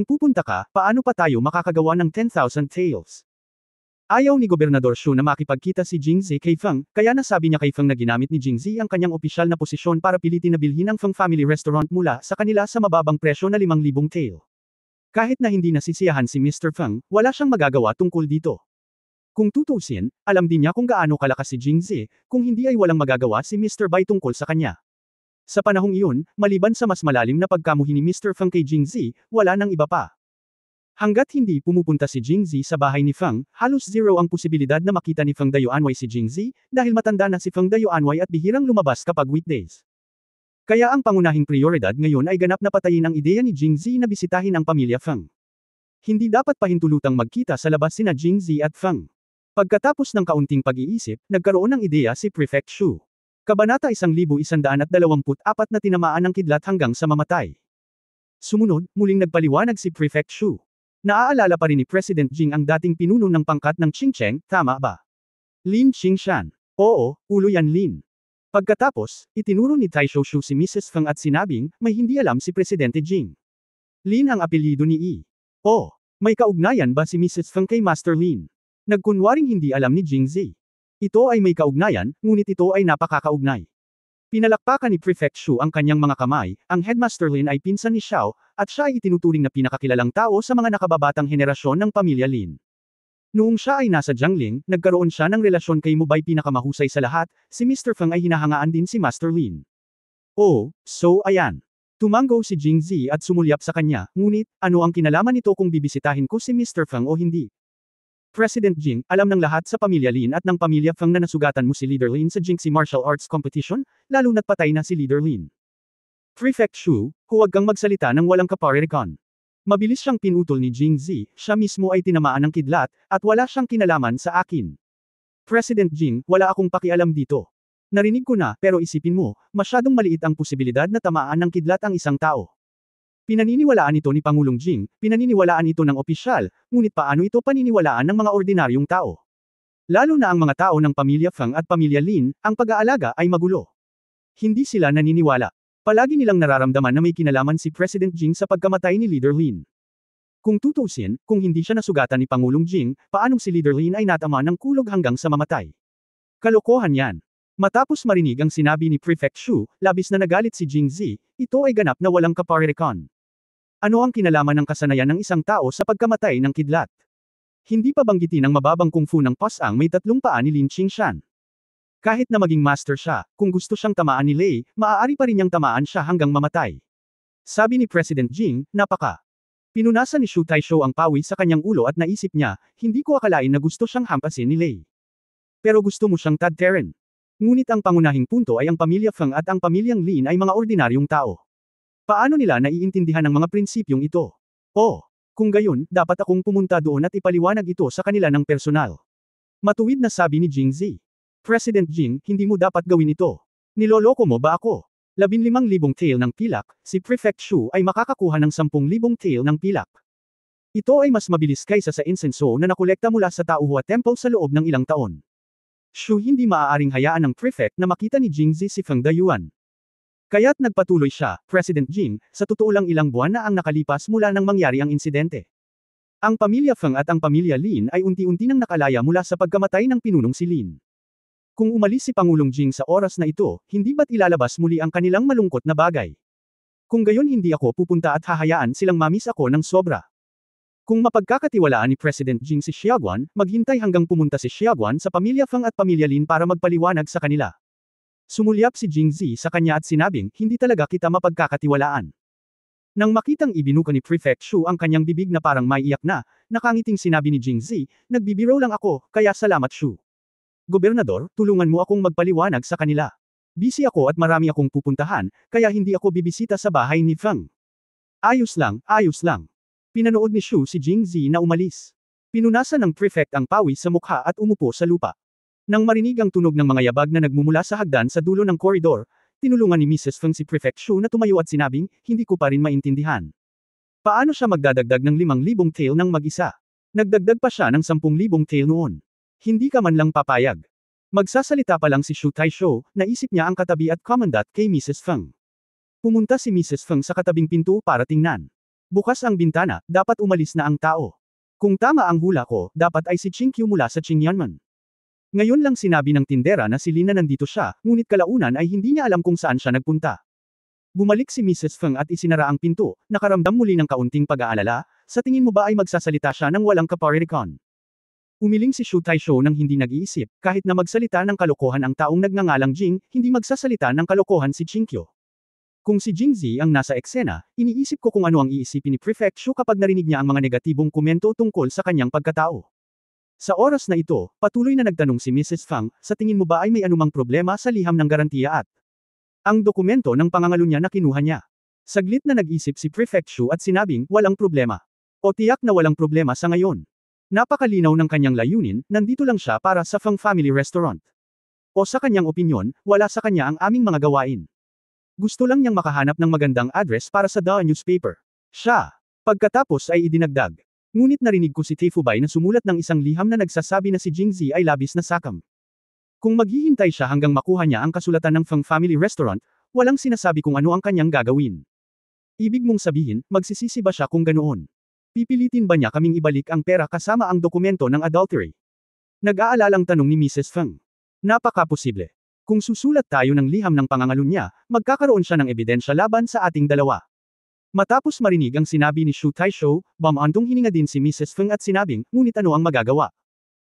pupunta ka, paano pa tayo makakagawa ng 10,000 taels? Ayaw ni Gobernador Shu na makipagkita si Jingzi kay Feng, kaya nasabi niya kay Feng na ginamit ni Jingzi ang kanyang opisyal na posisyon para pilitin na bilhin ang Feng Family Restaurant mula sa kanila sa mababang presyo na 5,000 tael. Kahit na hindi nasisiyahan si Mr. Feng, wala siyang magagawa tungkol dito. Kung tutuusin, alam din niya kung gaano kalakas si Jingzi, kung hindi ay walang magagawa si Mr. Bai tungkol sa kanya. Sa panahong iyon, maliban sa mas malalim na pagkamuhi ni Mr. Feng kay Jingzi, wala nang iba pa. Hanggat hindi pumupunta si Jingzi sa bahay ni Feng, halos zero ang posibilidad na makita ni Feng Dayuanway si Jingzi, dahil matanda na si Feng Dayuanway at bihirang lumabas kapag weekdays. Kaya ang pangunahing prioridad ngayon ay ganap na patayin ang ideya ni Jingzi na bisitahin ang pamilya Feng. Hindi dapat pahintulutang magkita sa labas sina Jingzi at Feng. Pagkatapos ng kaunting pag-iisip, nagkaroon ng ideya si Prefect Shu. Kabanata 1124 na tinamaan ng kidlat hanggang sa mamatay. Sumunod, muling nagpaliwanag si Prefect Shu. Naaalala pa rin ni President Jing ang dating pinuno ng pangkat ng Qingcheng, tama ba? Lin Qingshan. Oo, ulo yan Lin. Pagkatapos, itinuro ni Taisho Shu si Mrs. Feng at sinabing, may hindi alam si Presidente Jing. Lin ang apelyido ni Yi. Oh, may kaugnayan ba si Mrs. Feng kay Master Lin? Nagkunwaring hindi alam ni Jingzi. Ito ay may kaugnayan, ngunit ito ay napakakaugnay. Pinalakpakan ni Prefect Shu ang kanyang mga kamay, ang Headmaster Lin ay pinsan ni Xiao, at siya ay itinuturing na pinakakilalang tao sa mga nakababatang henerasyon ng pamilya Lin. Noong siya ay nasa Jiangling, nagkaroon siya ng relasyon kay Mubay pinakamahusay sa lahat, si Mr. Feng ay hinahangaan din si Master Lin. Oh, so ayan. Tumango si Jingzi at sumulyap sa kanya, ngunit, ano ang kinalaman nito kung bibisitahin ko si Mr. Feng o hindi? President Jing, alam ng lahat sa pamilya Lin at ng pamilya Feng na nasugatan mo si Leader Lin sa Jingxi Martial Arts Competition, lalo na't patay na si Leader Lin. Prefect Shu, huwag kang magsalita ng walang kaparirikan. Mabilis siyang pinutol ni Jingzi, siya mismo ay tinamaan ng kidlat, at wala siyang kinalaman sa akin. President Jing, wala akong pakialam dito. Narinig ko na, pero isipin mo, masyadong maliit ang posibilidad na tamaan ng kidlat ang isang tao. Pinaniniwalaan ito ni Pangulong Jing, pinaniniwalaan ito ng opisyal, ngunit paano ito paniniwalaan ng mga ordinaryong tao? Lalo na ang mga tao ng pamilya Feng at pamilya Lin, ang pag-aalaga ay magulo. Hindi sila naniniwala. Palagi nilang nararamdaman na may kinalaman si President Jing sa pagkamatay ni Leader Lin. Kung tutuusin, kung hindi siya nasugatan ni Pangulong Jing, paanong si Leader Lin ay natama ng kulog hanggang sa mamatay? Kalokohan yan. Matapos marinig ang sinabi ni Prefect Shu, labis na nagalit si Jingzi, ito ay ganap na walang kaparirikan. Ano ang kinalaman ng kasanayan ng isang tao sa pagkamatay ng kidlat? Hindi pa banggitin ang mababang kungfu ng pasang may 3 paa ni Lin Qingshan. Kahit na maging master siya, kung gusto siyang tamaan ni Lei, maaari pa rin niyang tamaan siya hanggang mamatay. Sabi ni President Jing, napaka Pinunasan ni Shu Taisho ang pawi sa kanyang ulo at naisip niya, hindi ko akalain na gusto siyang hampasin ni Lei. Pero gusto mo siyang tadtarin. Ngunit ang pangunahing punto ay ang pamilya Feng at ang pamilyang Lin ay mga ordinaryong tao. Paano nila naiintindihan ang mga prinsipyong ito? Oh, kung gayon, dapat akong pumunta doon at ipaliwanag ito sa kanila ng personal. Matuwid na sabi ni Jingzi. President Jing, hindi mo dapat gawin ito. Niloloko mo ba ako? 15,000 tael ng pilak, si Prefect Shu ay makakakuha ng 10,000 tael ng pilak. Ito ay mas mabilis kaysa sa insenso na nakolekta mula sa Taohua Temple sa loob ng ilang taon. Shu hindi maaaring hayaan ng Prefect na makita ni Jingzi si Feng Dayuan. Kaya't nagpatuloy siya, President Jing, sa totoo lang ilang buwan na ang nakalipas mula nang mangyari ang insidente. Ang pamilya Feng at ang pamilya Lin ay unti-unti nang nakalaya mula sa pagkamatay ng pinunong si Lin. Kung umalis si Pangulong Jing sa oras na ito, hindi ba't ilalabas muli ang kanilang malungkot na bagay? Kung gayon hindi ako pupunta at hahayaan silang mamis ako ng sobra. Kung mapagkakatiwalaan ni President Jing si Xiaoguan, maghintay hanggang pumunta si Xiaoguan sa pamilya Feng at pamilya Lin para magpaliwanag sa kanila. Sumulyap si Jingzi sa kanya at sinabing, hindi talaga kita mapagkakatiwalaan. Nang makitang ibinuka ni Prefect Shu ang kanyang bibig na parang maiiyak na, nakangiting sinabi ni Jingzi, nagbibiro lang ako, kaya salamat Shu. Gobernador, tulungan mo akong magpaliwanag sa kanila. Busy ako at marami akong pupuntahan, kaya hindi ako bibisita sa bahay ni Feng. Ayos lang, ayos lang. Pinanood ni Shu si Jingzi na umalis. Pinunasan ng Prefect ang pawis sa mukha at umupo sa lupa. Nang marinig ang tunog ng mga yabag na nagmumula sa hagdan sa dulo ng koridor, tinulungan ni Mrs. Feng si Prefect Shu na tumayo at sinabing, hindi ko pa rin maintindihan. Paano siya magdadagdag ng 5,000 tael ng mag-isa? Nagdagdag pa siya ng 10,000 tael noon. Hindi ka man lang papayag. Magsasalita pa lang si Shu Taisho, naisip niya ang katabi at commandant kay Mrs. Feng. Pumunta si Mrs. Feng sa katabing pinto para tingnan. Bukas ang bintana, dapat umalis na ang tao. Kung tama ang hula ko, dapat ay si Qingqiu mula sa Qingyanman. Ngayon lang sinabi ng tindera na si Lin na nandito siya, ngunit kalaunan ay hindi niya alam kung saan siya nagpunta. Bumalik si Mrs. Feng at isinara ang pinto, nakaramdam muli ng kaunting pag-aalala, sa tingin mo ba ay magsasalita siya ng walang kaparirikon? Umiling si Shu Taisho nang hindi nag-iisip, kahit na magsalita ng kalokohan ang taong nagngangalang Jing, hindi magsasalita ng kalokohan si Qingqiu. Kung si Jingzi ang nasa eksena, iniisip ko kung ano ang iisipin ni Prefect Shu kapag narinig niya ang mga negatibong komento tungkol sa kanyang pagkatao. Sa oras na ito, patuloy na nagtanong si Mrs. Feng, sa tingin mo ba ay may anumang problema sa liham ng garantiya at ang dokumento ng pangangalo niya na kinuha niya. Saglit na nag-isip si Prefect Shu at sinabing, walang problema. O tiyak na walang problema sa ngayon. Napakalinaw ng kanyang layunin, nandito lang siya para sa Feng Family Restaurant. O sa kanyang opinyon, wala sa kanya ang aming mga gawain. Gusto lang niyang makahanap ng magandang address para sa The Newspaper. Siya. Pagkatapos ay idinagdag. Ngunit narinig ko si Taifubay na sumulat ng isang liham na nagsasabi na si Jingzi ay labis na sakam. Kung maghihintay siya hanggang makuha niya ang kasulatan ng Feng Family Restaurant, walang sinasabi kung ano ang kanyang gagawin. Ibig mong sabihin, magsisisi ba siya kung ganoon? Pipilitin ba niya kaming ibalik ang pera kasama ang dokumento ng adultery? Nag-aalalang tanong ni Mrs. Feng. Napaka-posible. Kung susulat tayo ng liham ng pangangalo niya, magkakaroon siya ng ebidensya laban sa ating dalawa. Matapos marinig ang sinabi ni Shu Taisho, bamandong hininga din si Mrs. Feng at sinabing, ngunit ano ang magagawa?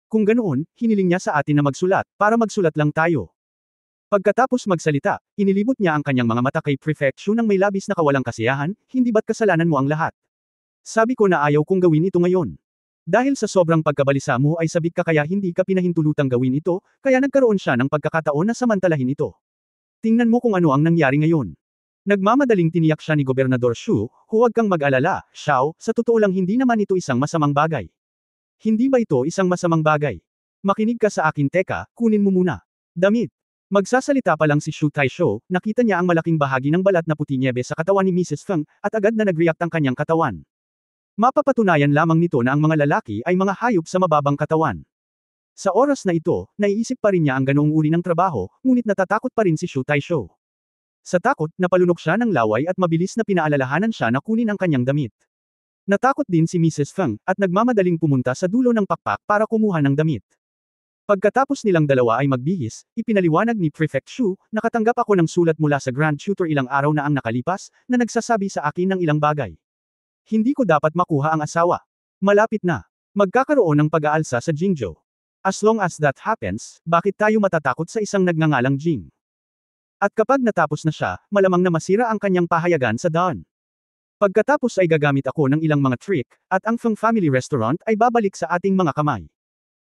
Kung ganoon, hiniling niya sa atin na magsulat, para magsulat lang tayo. Pagkatapos magsalita, inilibot niya ang kanyang mga mata kay Prefect Shu nang may labis na kawalang kasiyahan, hindi ba't kasalanan mo ang lahat? Sabi ko na ayaw kong gawin ito ngayon. Dahil sa sobrang pagkabalisa mo ay sabik ka kaya hindi ka pinahintulutang gawin ito, kaya nagkaroon siya ng pagkakataon na samantalahin ito. Tingnan mo kung ano ang nangyari ngayon. Nagmamadaling tiniyak siya ni Gobernador Shu, huwag kang mag-alala, Xiao, sa totoo lang hindi naman ito isang masamang bagay. Hindi ba ito isang masamang bagay? Makinig ka sa akin teka, kunin mo muna. Damit. Magsasalita pa lang si Shu Taisho, nakita niya ang malaking bahagi ng balat na puti niebe sa katawan ni Mrs. Feng, at agad na nag-react ang kanyang katawan. Mapapatunayan lamang nito na ang mga lalaki ay mga hayop sa mababang katawan. Sa oras na ito, naiisip pa rin niya ang ganoong uri ng trabaho, ngunit natatakot pa rin si Shu Taisho. Sa takot, napalunok siya ng laway at mabilis na pinaalalahanan siya na kunin ang kanyang damit. Natakot din si Mrs. Feng, at nagmamadaling pumunta sa dulo ng pakpak para kumuha ng damit. Pagkatapos nilang dalawa ay magbihis, ipinaliwanag ni Prefect Shu, nakatanggap ako ng sulat mula sa Grand Tutor ilang araw na ang nakalipas, na nagsasabi sa akin ng ilang bagay. Hindi ko dapat makuha ang asawa. Malapit na. Magkakaroon ng pag-aalsa sa Jingzhou. As long as that happens, bakit tayo matatakot sa isang nagngangalang Jing? At kapag natapos na siya, malamang na masira ang kanyang pahayagan sa daan. Pagkatapos ay gagamit ako ng ilang mga trick, at ang Feng Family Restaurant ay babalik sa ating mga kamay.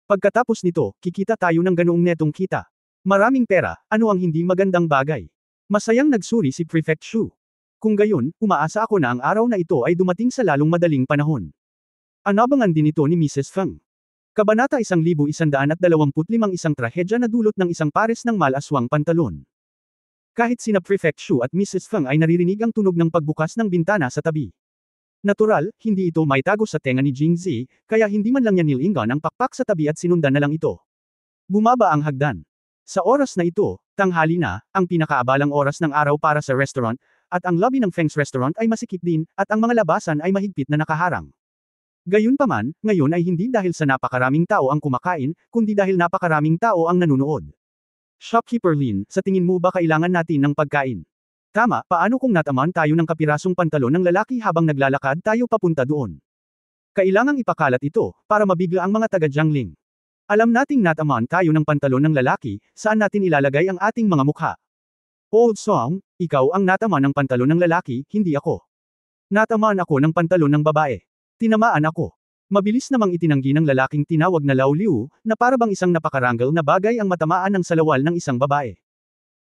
Pagkatapos nito, kikita tayo ng ganoong netong kita. Maraming pera, ano ang hindi magandang bagay? Masayang nagsuri si Prefect Shu. Kung gayon, umaasa ako na ang araw na ito ay dumating sa lalong madaling panahon. Anabangan din ito ni Mrs. Feng. Kabanata 1125 isang trahedya na dulot ng isang pares ng malaswang pantalon. Kahit sina Prefect Shu at Mrs. Feng ay naririnig ang tunog ng pagbukas ng bintana sa tabi. Natural, hindi ito maitago sa tenga ni Jingzi, kaya hindi man lang niya nilingan ang pakpak sa tabi at sinundan na lang ito. Bumaba ang hagdan. Sa oras na ito, tanghali na, ang pinakaabalang oras ng araw para sa restaurant, at ang lobby ng Feng's restaurant ay masikip din, at ang mga labasan ay mahigpit na nakaharang. Gayunpaman, ngayon ay hindi dahil sa napakaraming tao ang kumakain, kundi dahil napakaraming tao ang nanunood. Shopkeeper Lin, sa tingin mo ba kailangan natin ng pagkain? Tama, paano kung nataman tayo ng kapirasong pantalon ng lalaki habang naglalakad tayo papunta doon? Kailangang ipakalat ito, para mabigla ang mga taga-Jiangling. Alam nating nataman tayo ng pantalon ng lalaki, saan natin ilalagay ang ating mga mukha? Old Song, ikaw ang nataman ng pantalon ng lalaki, hindi ako. Nataman ako ng pantalon ng babae. Tinamaan ako. Mabilis namang itinanggi ng lalaking tinawag na Lao Liu, na parabang isang napakaranggal na bagay ang matamaan ng salawal ng isang babae.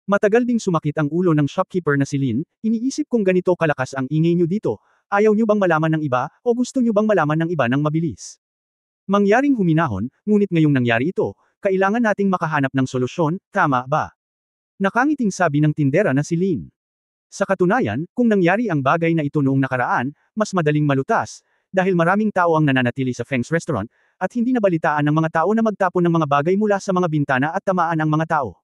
Matagal ding sumakit ang ulo ng shopkeeper na si Lin, iniisip kung ganito kalakas ang ingay nyo dito, ayaw nyo bang malaman ng iba, o gusto nyo bang malaman ng iba ng mabilis? Mangyaring huminahon, ngunit ngayong nangyari ito, kailangan nating makahanap ng solusyon, tama ba? Nakangiting sabi ng tindera na si Lin. Sa katunayan, kung nangyari ang bagay na ito noong nakaraan, mas madaling malutas, dahil maraming tao ang nananatili sa Feng's restaurant, at hindi nabalitaan ng mga tao na magtapon ng mga bagay mula sa mga bintana at tamaan ang mga tao.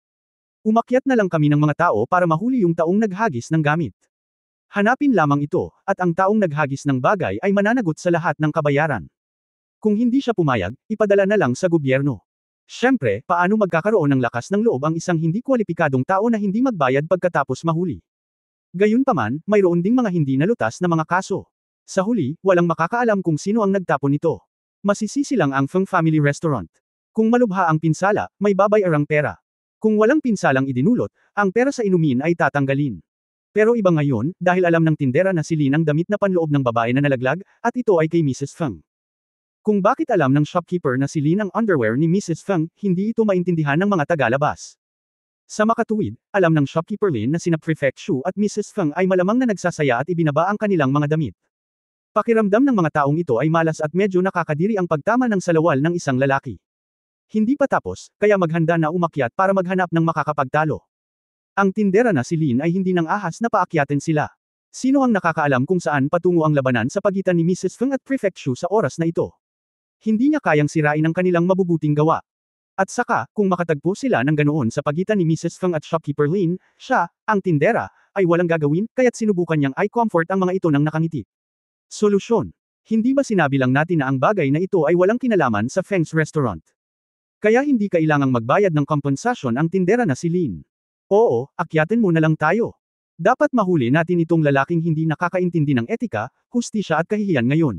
Umakyat na lang kami ng mga tao para mahuli yung taong naghagis ng gamit. Hanapin lamang ito, at ang taong naghagis ng bagay ay mananagot sa lahat ng kabayaran. Kung hindi siya pumayag, ipadala na lang sa gobyerno. Siyempre, paano magkakaroon ng lakas ng loob ang isang hindi kwalipikadong tao na hindi magbayad pagkatapos mahuli? Gayunpaman, mayroon ding mga hindi nalutas na mga kaso. Sa huli, walang makakaalam kung sino ang nagtapon nito. Masisisi lang ang Feng Family Restaurant. Kung malubha ang pinsala, may babayarang pera. Kung walang pinsalang idinulot, ang pera sa inumin ay tatanggalin. Pero iba ngayon, dahil alam ng tindera na si Lin ang damit na panloob ng babae na nalaglag, at ito ay kay Mrs. Feng. Kung bakit alam ng shopkeeper na si Lin ang underwear ni Mrs. Feng, hindi ito maintindihan ng mga tagalabas. Sa makatuwid, alam ng shopkeeper Lin na sina Prefect Shu at Mrs. Feng ay malamang na nagsasaya at ibinaba ang kanilang mga damit. Pakiramdam ng mga taong ito ay malas at medyo nakakadiri ang pagtama ng salawal ng isang lalaki. Hindi pa tapos, kaya maghanda na umakyat para maghanap ng makakapagtalo. Ang tindera na si Lin ay hindi nang ahas na paakyatin sila. Sino ang nakakaalam kung saan patungo ang labanan sa pagitan ni Mrs. Feng at Prefect Shu sa oras na ito? Hindi niya kayang sirain ang kanilang mabubuting gawa. At saka, kung makatagpo sila ng ganoon sa pagitan ni Mrs. Feng at shopkeeper Lin, siya, ang tindera, ay walang gagawin, kaya't sinubukan niyang i-comfort ang mga ito ng nakangiti. Solusyon. Hindi ba sinabi lang natin na ang bagay na ito ay walang kinalaman sa Feng's restaurant? Kaya hindi kailangang magbayad ng kompensasyon ang tindera na si Lin. Oo, akyatin mo na lang tayo. Dapat mahuli natin itong lalaking hindi nakakaintindi ng etika, hustisya at kahihiyan ngayon.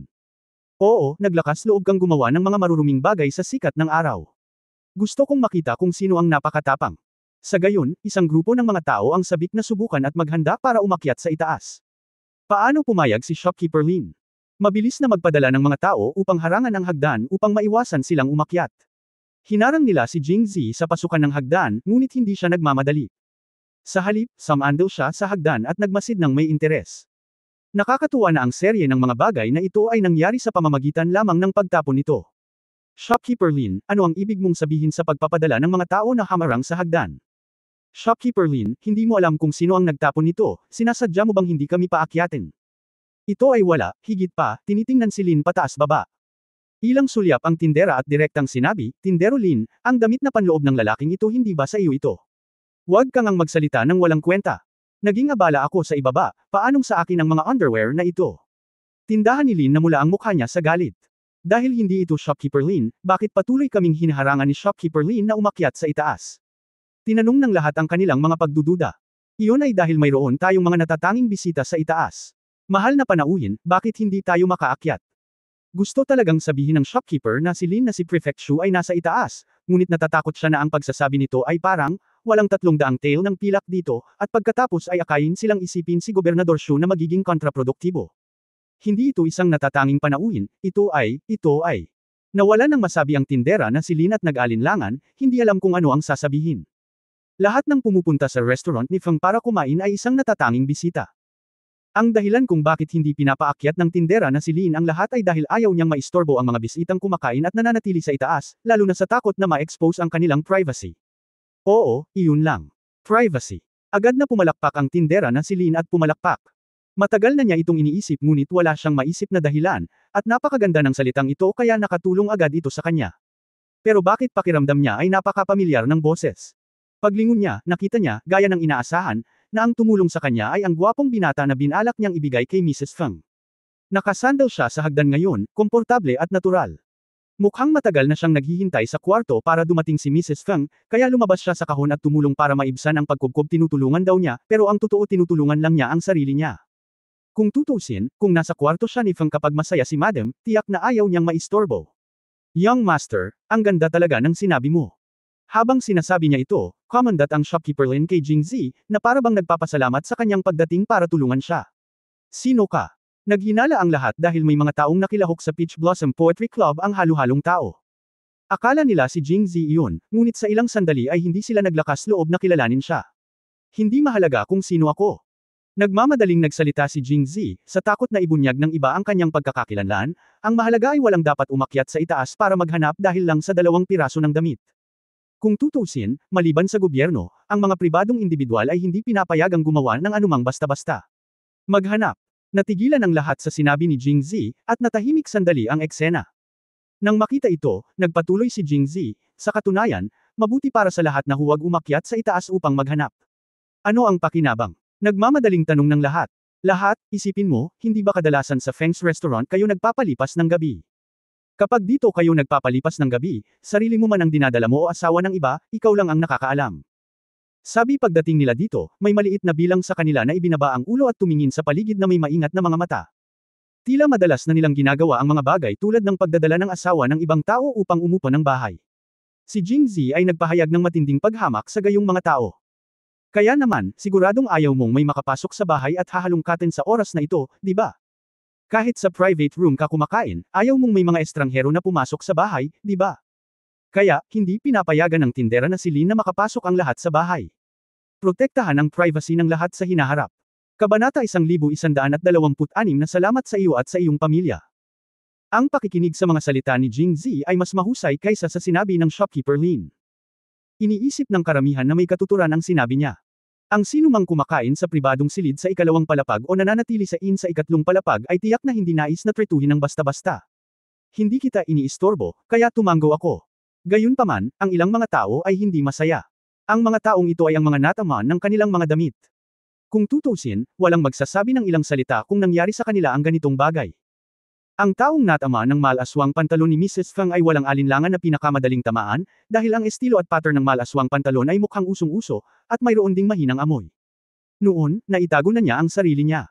Oo, naglakas loob kang gumawa ng mga maruruming bagay sa sikat ng araw. Gusto kong makita kung sino ang napakatapang. Sa gayon, isang grupo ng mga tao ang sabik na subukan at maghanda para umakyat sa itaas. Paano pumayag si shopkeeper Lin? Mabilis na magpadala ng mga tao upang harangan ang hagdan upang maiwasan silang umakyat. Hinarang nila si Jingzi sa pasukan ng hagdan, ngunit hindi siya nagmamadali. Sa halip, sumandal siya sa hagdan at nagmasid ng may interes. Nakakatuwa na ang serye ng mga bagay na ito ay nangyari sa pamamagitan lamang ng pagtapon nito. Shopkeeper Lin, ano ang ibig mong sabihin sa pagpapadala ng mga tao na hamarang sa hagdan? Shopkeeper Lin, hindi mo alam kung sino ang nagtapon nito, sinasadya mo bang hindi kami paakyatin? Ito ay wala, higit pa, tinitingnan si Lin pataas-baba. Ilang sulyap ang tindera at direktang sinabi, Tindero Lin, ang damit na panloob ng lalaking ito hindi ba sa iyo ito? Huwag kang ang magsalita ng walang kwenta. Naging abala ako sa ibaba, paanong sa akin ang mga underwear na ito? Tindahan ni Lin na mula ang mukha niya sa galit. Dahil hindi ito shopkeeper Lin, bakit patuloy kaming hinaharangan ni shopkeeper Lin na umakyat sa itaas? Tinanong ng lahat ang kanilang mga pagdududa. Iyon ay dahil mayroon tayong mga natatanging bisita sa itaas. Mahal na panauhin, bakit hindi tayo makaakyat? Gusto talagang sabihin ng shopkeeper na si Lin na si Prefect Shu ay nasa itaas, ngunit natatakot siya na ang pagsasabi nito ay parang, walang 300 tail ng pilak dito, at pagkatapos ay akayin silang isipin si Gobernador Shu na magiging kontraproduktibo. Hindi ito isang natatanging panauhin, ito ay. Nawala ng masabi ang tindera na si Lin at nag-alinlangan, hindi alam kung ano ang sasabihin. Lahat ng pumupunta sa restaurant ni Feng para kumain ay isang natatanging bisita. Ang dahilan kung bakit hindi pinapaakyat ng tindera na si Lin ang lahat ay dahil ayaw niyang maistorbo ang mga bisitang kumakain at nananatili sa itaas, lalo na sa takot na ma-expose ang kanilang privacy. Oo, iyon lang. Privacy. Agad na pumalakpak ang tindera na si Lin at pumalakpak. Matagal na niya itong iniisip ngunit wala siyang maisip na dahilan, at napakaganda ng salitang ito kaya nakatulong agad ito sa kanya. Pero bakit pakiramdam niya ay napakapamilyar ng boses? Paglingon niya, nakita niya, gaya ng inaasahan, na ang tumulong sa kanya ay ang gwapong binata na binalak niyang ibigay kay Mrs. Feng. Nakasandal siya sa hagdan ngayon, komportable at natural. Mukhang matagal na siyang naghihintay sa kwarto para dumating si Mrs. Feng, kaya lumabas siya sa kahon at tumulong para maibsan ang pagkubkob. Tinutulungan daw niya, pero ang totoo tinutulungan lang niya ang sarili niya. Kung tutusin, kung nasa kwarto siya ni Feng kapag masaya si Madam, tiyak na ayaw niyang maistorbo. Young Master, ang ganda talaga ng sinabi mo. Habang sinasabi niya ito, kumandat ang shopkeeper Lin kay Jingzi, na para bang nagpapasalamat sa kanyang pagdating para tulungan siya. Sino ka? Naghinala ang lahat dahil may mga taong nakilahok sa Peach Blossom Poetry Club ang halo-halong tao. Akala nila si Jingzi iyon, ngunit sa ilang sandali ay hindi sila naglakas loob na kilalanin siya. Hindi mahalaga kung sino ako. Nagmamadaling nagsalita si Jingzi, sa takot na ibunyag ng iba ang kanyang pagkakakilanlan, ang mahalaga ay walang dapat umakyat sa itaas para maghanap dahil lang sa 2 piraso ng damit. Kung tutusin, maliban sa gobyerno, ang mga pribadong individual ay hindi pinapayagang gumawa ng anumang basta-basta. Maghanap. Natigilan ang lahat sa sinabi ni Jingzi, at natahimik sandali ang eksena. Nang makita ito, nagpatuloy si Jingzi, sa katunayan, mabuti para sa lahat na huwag umakyat sa itaas upang maghanap. Ano ang pakinabang? Nagmamadaling tanong ng lahat. Lahat, isipin mo, hindi ba kadalasan sa Feng's restaurant kayo nagpapalipas ng gabi? Kapag dito kayo nagpapalipas ng gabi, sarili mo man ang dinadala mo o asawa ng iba, ikaw lang ang nakakaalam. Sabi pagdating nila dito, may maliit na bilang sa kanila na ibinaba ang ulo at tumingin sa paligid na may maingat na mga mata. Tila madalas na nilang ginagawa ang mga bagay tulad ng pagdadala ng asawa ng ibang tao upang umupo ng bahay. Si Jingzi ay nagpahayag ng matinding paghamak sa gayong mga tao. Kaya naman, siguradong ayaw mong may makapasok sa bahay at hahalungkatin sa oras na ito, di ba? Kahit sa private room ka kumakain, ayaw mong may mga estranghero na pumasok sa bahay, di ba? Kaya, hindi pinapayagan ng tindera na si Lin na makapasok ang lahat sa bahay. Protektahan ang privacy ng lahat sa hinaharap. Kabanata 1126 na salamat sa iyo at sa iyong pamilya. Ang pakikinig sa mga salita ni Jingzi ay mas mahusay kaysa sa sinabi ng shopkeeper Lin. Iniisip ng karamihan na may katuturan ang sinabi niya. Ang sinumang kumakain sa pribadong silid sa 2 palapag o nananatili sa inn sa 3 palapag ay tiyak na hindi nais na tretuhin ng basta-basta. Hindi kita iniistorbo, kaya tumanggo ako. Gayunpaman, ang ilang mga tao ay hindi masaya. Ang mga taong ito ay ang mga natamaan ng kanilang mga damit. Kung tutusin, walang magsasabi ng ilang salita kung nangyari sa kanila ang ganitong bagay. Ang taong natama ng malaswang pantalon ni Mrs. Feng ay walang alinlangan na pinakamadaling tamaan, dahil ang estilo at pattern ng malaswang pantalon ay mukhang usong-uso, at mayroon ding mahinang amoy. Noon, naitago na niya ang sarili niya.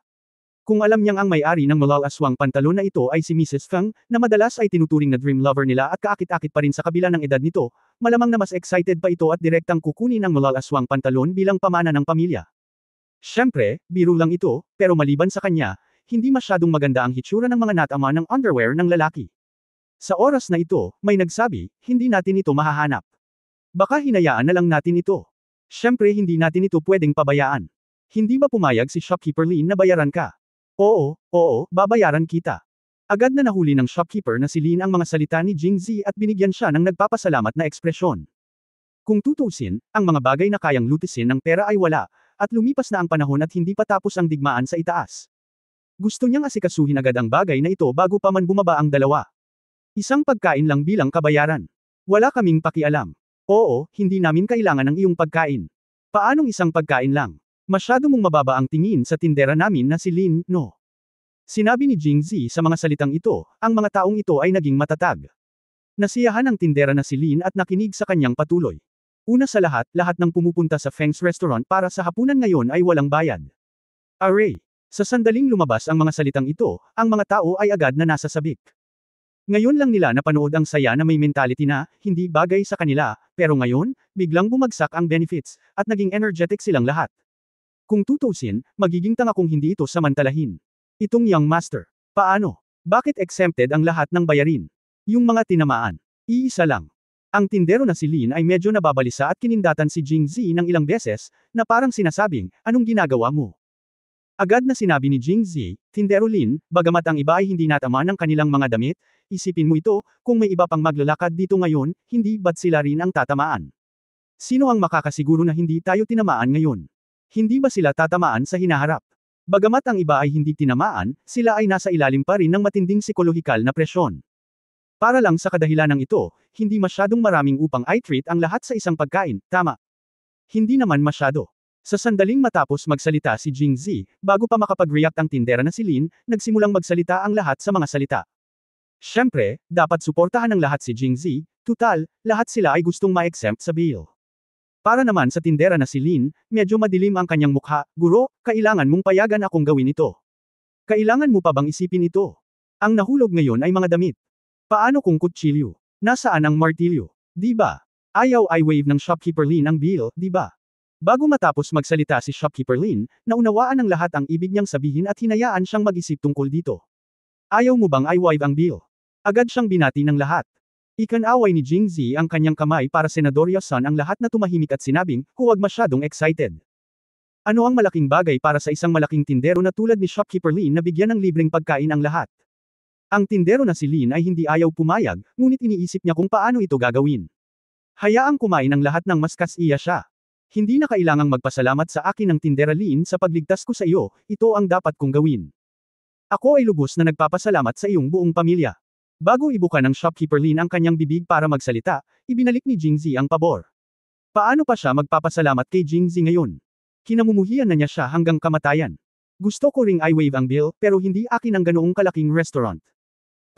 Kung alam niyang ang may-ari ng malaswang pantalon na ito ay si Mrs. Feng, na madalas ay tinuturing na dream lover nila at kaakit-akit pa rin sa kabila ng edad nito, malamang na mas excited pa ito at direktang kukunin ang malaswang pantalon bilang pamana ng pamilya. Siyempre, biro lang ito, pero maliban sa kanya, hindi masyadong maganda ang hitsura ng mga natama ng underwear ng lalaki. Sa oras na ito, may nagsabi, hindi natin ito mahahanap. Baka hinayaan na lang natin ito. Siyempre hindi natin ito pwedeng pabayaan. Hindi ba pumayag si shopkeeper Lin na bayaran ka? Oo, babayaran kita. Agad na nahuli ng shopkeeper na si Lin ang mga salita ni Jingzi at binigyan siya ng nagpapasalamat na ekspresyon. Kung tutusin, ang mga bagay na kayang lutisin ng pera ay wala, at lumipas na ang panahon at hindi pa tapos ang digmaan sa itaas. Gusto niyang asikasuhin agad ang bagay na ito bago pa man bumaba ang dalawa. Isang pagkain lang bilang kabayaran. Wala kaming pakialam. Oo, hindi namin kailangan ng iyong pagkain. Paanong isang pagkain lang? Masyado mong mababa ang tingin sa tindera namin na si Lin, no? Sinabi ni Jingzi sa mga salitang ito, ang mga taong ito ay naging matatag. Nasiyahan ang tindera na si Lin at nakinig sa kanyang patuloy. Una sa lahat ng pumupunta sa Feng's restaurant para sa hapunan ngayon ay walang bayad. Array. Sa sandaling lumabas ang mga salitang ito, ang mga tao ay agad na nasa sabik. Ngayon lang nila napanood ang saya na may mentality na, hindi bagay sa kanila, pero ngayon, biglang bumagsak ang benefits, at naging energetic silang lahat. Kung tutusin, magiging tanga kung hindi ito samantalahin. Itong young master. Paano? Bakit exempted ang lahat ng bayarin? Yung mga tinamaan. Iisa lang. Ang tindero na si Lin ay medyo nababalisa at kinindatan si Jingzi ng ilang beses, na parang sinasabing, anong ginagawa mo? Agad na sinabi ni Jingzi, Tindero Lin, bagamat ang iba ay hindi natama ng kanilang mga damit, isipin mo ito, kung may iba pang maglalakad dito ngayon, hindi ba't sila rin ang tatamaan? Sino ang makakasiguro na hindi tayo tinamaan ngayon? Hindi ba sila tatamaan sa hinaharap? Bagamat ang iba ay hindi tinamaan, sila ay nasa ilalim pa rin ng matinding psikolohikal na presyon. Para lang sa kadahilanang ito, hindi masyadong maraming upang i-treat ang lahat sa isang pagkain, tama? Hindi naman masyado. Sa sandaling matapos magsalita si Jingzi, bago pa makapag-react ang tindera na si Lin, nagsimulang magsalita ang lahat sa mga salita. Siyempre, dapat suportahan ng lahat si Jingzi, tutal, lahat sila ay gustong ma-exempt sa bill. Para naman sa tindera na si Lin, medyo madilim ang kanyang mukha, guro, kailangan mong payagan akong gawin ito. Kailangan mo pa bang isipin ito? Ang nahulog ngayon ay mga damit. Paano kung kutsilyo? Nasaan ang martilyo? Di ba? Ayaw ay wave ng shopkeeper Lin ang bill, di ba? Bago matapos magsalita si shopkeeper Lin, naunawaan ng lahat ang ibig niyang sabihin at hinayaan siyang mag-isip tungkol dito. Ayaw mo bang i-wave ang bill? Agad siyang binati ng lahat. Ikanaway ni Jingzi ang kanyang kamay para senadoryasan ang lahat na tumahimik at sinabing, huwag masyadong excited. Ano ang malaking bagay para sa isang malaking tindero na tulad ni shopkeeper Lin na bigyan ng libreng pagkain ang lahat? Ang tindero na si Lin ay hindi ayaw pumayag, ngunit iniisip niya kung paano ito gagawin. Hayaang kumain ang lahat ng mas kasiya siya. Hindi na kailangang magpasalamat sa akin ng tindera Lin sa pagligtas ko sa iyo, ito ang dapat kong gawin. Ako ay lubos na nagpapasalamat sa iyong buong pamilya. Bago ibuka ng shopkeeper Lin ang kanyang bibig para magsalita, ibinalik ni Jingzi ang pabor. Paano pa siya magpapasalamat kay Jingzi ngayon? Kinamumuhian na niya siya hanggang kamatayan. Gusto ko ring i-wave ang bill, pero hindi akin ang ganoong kalaking restaurant.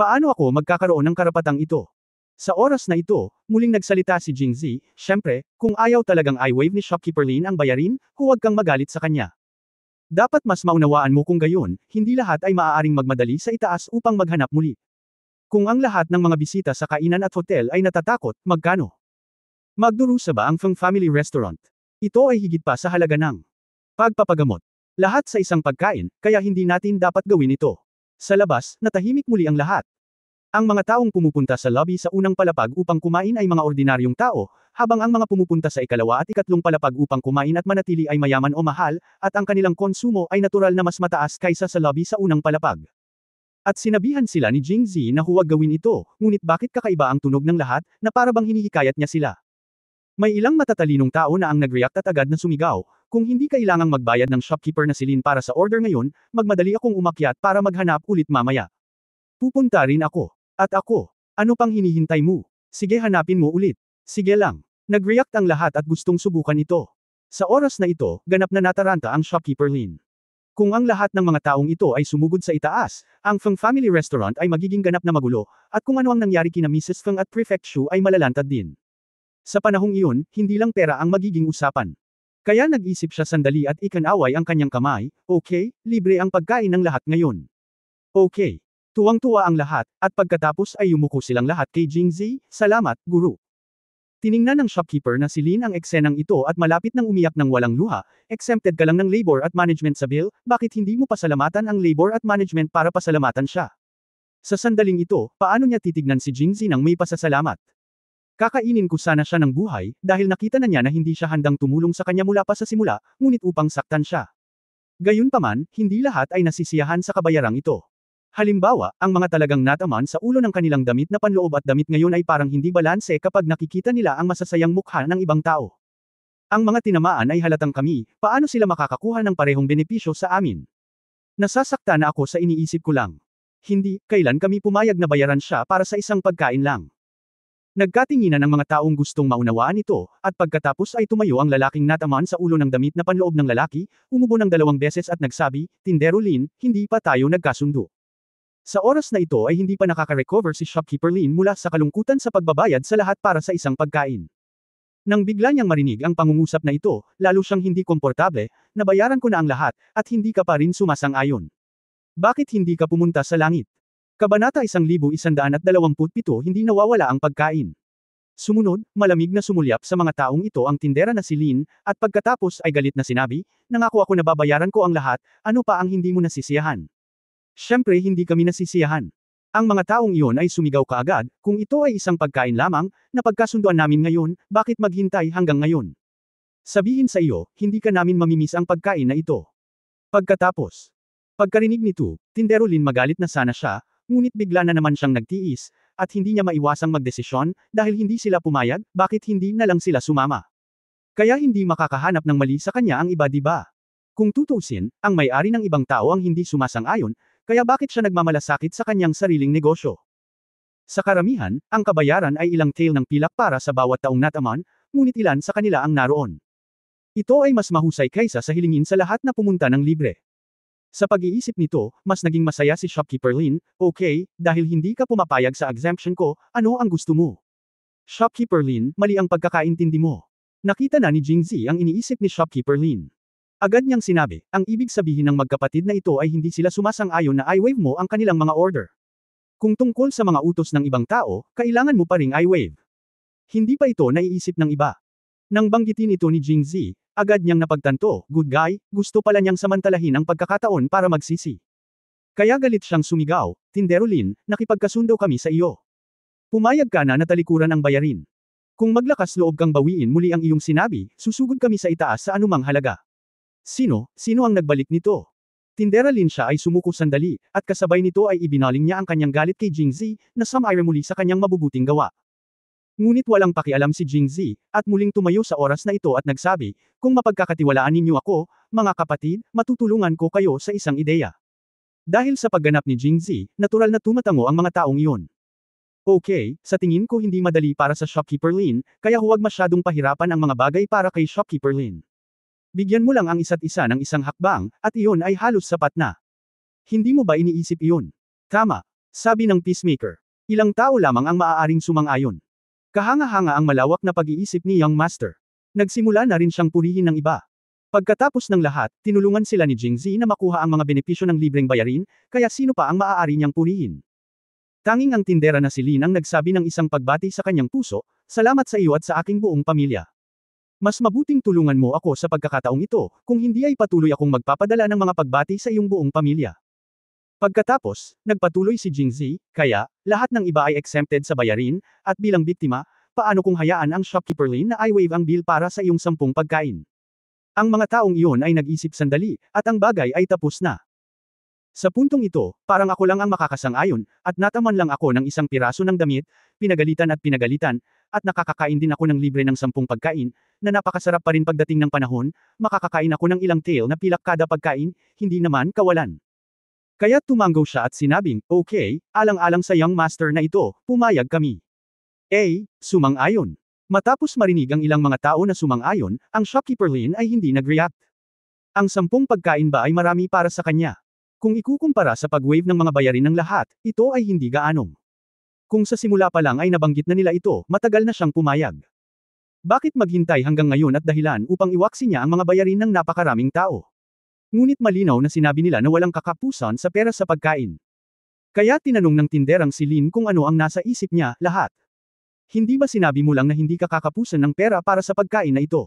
Paano ako magkakaroon ng karapatang ito? Sa oras na ito, muling nagsalita si Jingzi, syempre, kung ayaw talagang i-wave ni shopkeeper Lin ang bayarin, huwag kang magalit sa kanya. Dapat mas maunawaan mo kung gayon, hindi lahat ay maaaring magmadali sa itaas upang maghanap muli. Kung ang lahat ng mga bisita sa kainan at hotel ay natatakot, magkano? Magdurusa ba ang Feng Family Restaurant? Ito ay higit pa sa halaga ng pagpapagamot. Lahat sa isang pagkain, kaya hindi natin dapat gawin ito. Sa labas, natahimik muli ang lahat. Ang mga taong pumupunta sa lobby sa unang palapag upang kumain ay mga ordinaryong tao, habang ang mga pumupunta sa ikalawa at ikatlong palapag upang kumain at manatili ay mayaman o mahal, at ang kanilang konsumo ay natural na mas mataas kaysa sa lobby sa unang palapag. At sinabihan sila ni Jingzi na huwag gawin ito, ngunit bakit kakaiba ang tunog ng lahat, na para bang hinihikayat niya sila? May ilang matatalinong tao na ang nag-react at agad na sumigaw, kung hindi kailangang magbayad ng shopkeeper na si Lin para sa order ngayon, magmadali akong umakyat para maghanap ulit mamaya. Pupunta rin ako. At ako. Ano pang hinihintay mo? Sige hanapin mo ulit. Sige lang. Nag-react ang lahat at gustong subukan ito. Sa oras na ito, ganap na nataranta ang shopkeeper Lin. Kung ang lahat ng mga taong ito ay sumugod sa itaas, ang Feng Family Restaurant ay magiging ganap na magulo, at kung ano ang nangyari kina Mrs. Feng at Prefect Shu ay malalantad din. Sa panahong iyon, hindi lang pera ang magiging usapan. Kaya nag-isip siya sandali at ikanaway ang kanyang kamay, okay, libre ang pagkain ng lahat ngayon. Okay. Tuwang-tuwa ang lahat, at pagkatapos ay yumuko silang lahat kay Jingzi, salamat, guru. Tiningnan ng shopkeeper na si Lin ang eksenang ito at malapit nang umiyak ng walang luha, exempted ka lang ng labor at management sa bill, bakit hindi mo pasalamatan ang labor at management para pasalamatan siya? Sa sandaling ito, paano niya titignan si Jingzi nang may pasasalamat? Kakainin ko sana siya ng buhay, dahil nakita na niya na hindi siya handang tumulong sa kanya mula pa sa simula, ngunit upang saktan siya. Gayunpaman, hindi lahat ay nasisiyahan sa kabayarang ito. Halimbawa, ang mga talagang nataman sa ulo ng kanilang damit na panloob at damit ngayon ay parang hindi balanse kapag nakikita nila ang masasayang mukha ng ibang tao. Ang mga tinamaan ay halatang kami, paano sila makakakuha ng parehong benepisyo sa amin? Nasasakta na ako sa iniisip ko lang. Hindi, kailan kami pumayag na bayaran siya para sa isang pagkain lang? Nagkatinginan ang mga taong gustong maunawaan ito, at pagkatapos ay tumayo ang lalaking natamaan sa ulo ng damit na panloob ng lalaki, umubo ng 2 beses at nagsabi, Tindero Lin, hindi pa tayo nagkasundo. Sa oras na ito ay hindi pa nakaka-recover si shopkeeper Lin mula sa kalungkutan sa pagbabayad sa lahat para sa isang pagkain. Nang bigla niyang marinig ang pangungusap na ito, lalo siyang hindi komportable, nabayaran ko na ang lahat, at hindi ka pa rin sumasang-ayon. Bakit hindi ka pumunta sa langit? Kabanata 1127 hindi nawawala ang pagkain. Sumunod, malamig na sumulyap sa mga taong ito ang tindera na si Lin, at pagkatapos ay galit na sinabi, nangako ako na babayaran ko ang lahat, ano pa ang hindi mo nasisiyahan? Siyempre hindi kami nasisiyahan. Ang mga taong iyon ay sumigaw kaagad, kung ito ay isang pagkain lamang, na pagkasunduan namin ngayon, bakit maghintay hanggang ngayon? Sabihin sa iyo, hindi ka namin mamimiss ang pagkain na ito. Pagkatapos. Pagkarinig nito, Tindero Lin magalit na sana siya, ngunit bigla na naman siyang nagtiis, at hindi niya maiwasang magdesisyon, dahil hindi sila pumayag, bakit hindi na lang sila sumama? Kaya hindi makakahanap ng mali sa kanya ang iba, di ba? Kung tutuusin, ang may-ari ng ibang tao ang hindi sumasang-ayon, kaya bakit siya nagmamalasakit sa kanyang sariling negosyo? Sa karamihan, ang kabayaran ay ilang tail ng pilak para sa bawat taong nataman, ngunit ilan sa kanila ang naroon. Ito ay mas mahusay kaysa sa hilingin sa lahat na pumunta ng libre. Sa pag-iisip nito, mas naging masaya si Shopkeeper Lin, okay, dahil hindi ka pumapayag sa exemption ko, ano ang gusto mo? Shopkeeper Lin, mali ang pagkakaintindi mo. Nakita na ni Jingzi ang iniisip ni Shopkeeper Lin. Agad niyang sinabi, ang ibig sabihin ng magkapatid na ito ay hindi sila sumasang-ayon na i-wave mo ang kanilang mga order. Kung tungkol sa mga utos ng ibang tao, kailangan mo pa ring i-wave. Hindi pa ito naiisip ng iba. Nang banggitin ito ni Jingzi, agad niyang napagtanto, good guy, gusto pala niyang samantalahin ang pagkakataon para magsisi. Kaya galit siyang sumigaw, Tindero Lin, nakipagkasundo kami sa iyo. Pumayag ka na talikuran ang bayarin. Kung maglakas loob kang bawiin muli ang iyong sinabi, susugod kami sa itaas sa anumang halaga. Sino ang nagbalik nito? Tindera Lin siya ay sumuko sandali, at kasabay nito ay ibinaling niya ang kanyang galit kay Jingzi, na sumire muli sa kanyang mabubuting gawa. Ngunit walang pakialam si Jingzi, at muling tumayo sa oras na ito at nagsabi, kung mapagkakatiwalaan ninyo ako, mga kapatid, matutulungan ko kayo sa isang ideya. Dahil sa pagganap ni Jingzi, natural na tumatango ang mga taong iyon. Okay, sa tingin ko hindi madali para sa Shopkeeper Lin, kaya huwag masyadong pahirapan ang mga bagay para kay Shopkeeper Lin. Bigyan mo lang ang isa't isa ng isang hakbang, at iyon ay halos sapat na. Hindi mo ba iniisip iyon? Tama, sabi ng Peacemaker. Ilang tao lamang ang maaaring sumang-ayon. Kahanga-hanga ang malawak na pag-iisip ni Young Master. Nagsimula na rin siyang purihin ng iba. Pagkatapos ng lahat, tinulungan sila ni Jingzi na makuha ang mga benepisyo ng libreng bayarin, kaya sino pa ang maaari niyang purihin? Tanging ang tindera na si Lin ang nagsabi ng isang pagbati sa kanyang puso, salamat sa iyo at sa aking buong pamilya. Mas mabuting tulungan mo ako sa pagkakataong ito, kung hindi ay patuloy akong magpapadala ng mga pagbati sa iyong buong pamilya. Pagkatapos, nagpatuloy si Jingzi, kaya, lahat ng iba ay exempted sa bayarin, at bilang biktima, paano kung hayaan ang Shopkeeper Lin na i-waive ang bill para sa iyong 10 pagkain? Ang mga taong iyon ay nag-isip sandali, at ang bagay ay tapos na. Sa puntong ito, parang ako lang ang makakasang-ayon, at nataman lang ako ng isang piraso ng damit, pinagalitan, at nakakakain din ako ng libre ng 10 pagkain, na napakasarap pa rin pagdating ng panahon, makakakain ako ng ilang tail na pilak kada pagkain, hindi naman kawalan. Kaya tumanggaw siya at sinabing, okay, alang-alang sa Young Master na ito, pumayag kami. Sumang-ayon. Matapos marinig ang ilang mga tao na sumang-ayon, ang Shopkeeper Lin ay hindi nag-react. Ang 10 pagkain ba ay marami para sa kanya? Kung ikukumpara sa pag-wave ng mga bayarin ng lahat, ito ay hindi gaanong. Kung sa simula pa lang ay nabanggit na nila ito, matagal na siyang pumayag. Bakit maghintay hanggang ngayon at dahilan upang iwaksi niya ang mga bayarin ng napakaraming tao? Ngunit malinaw na sinabi nila na walang kakapusan sa pera sa pagkain. Kaya tinanong ng tinderang si Lin kung ano ang nasa isip niya, lahat. Hindi ba sinabi mo lang na hindi ka kakapusan ng pera para sa pagkain na ito?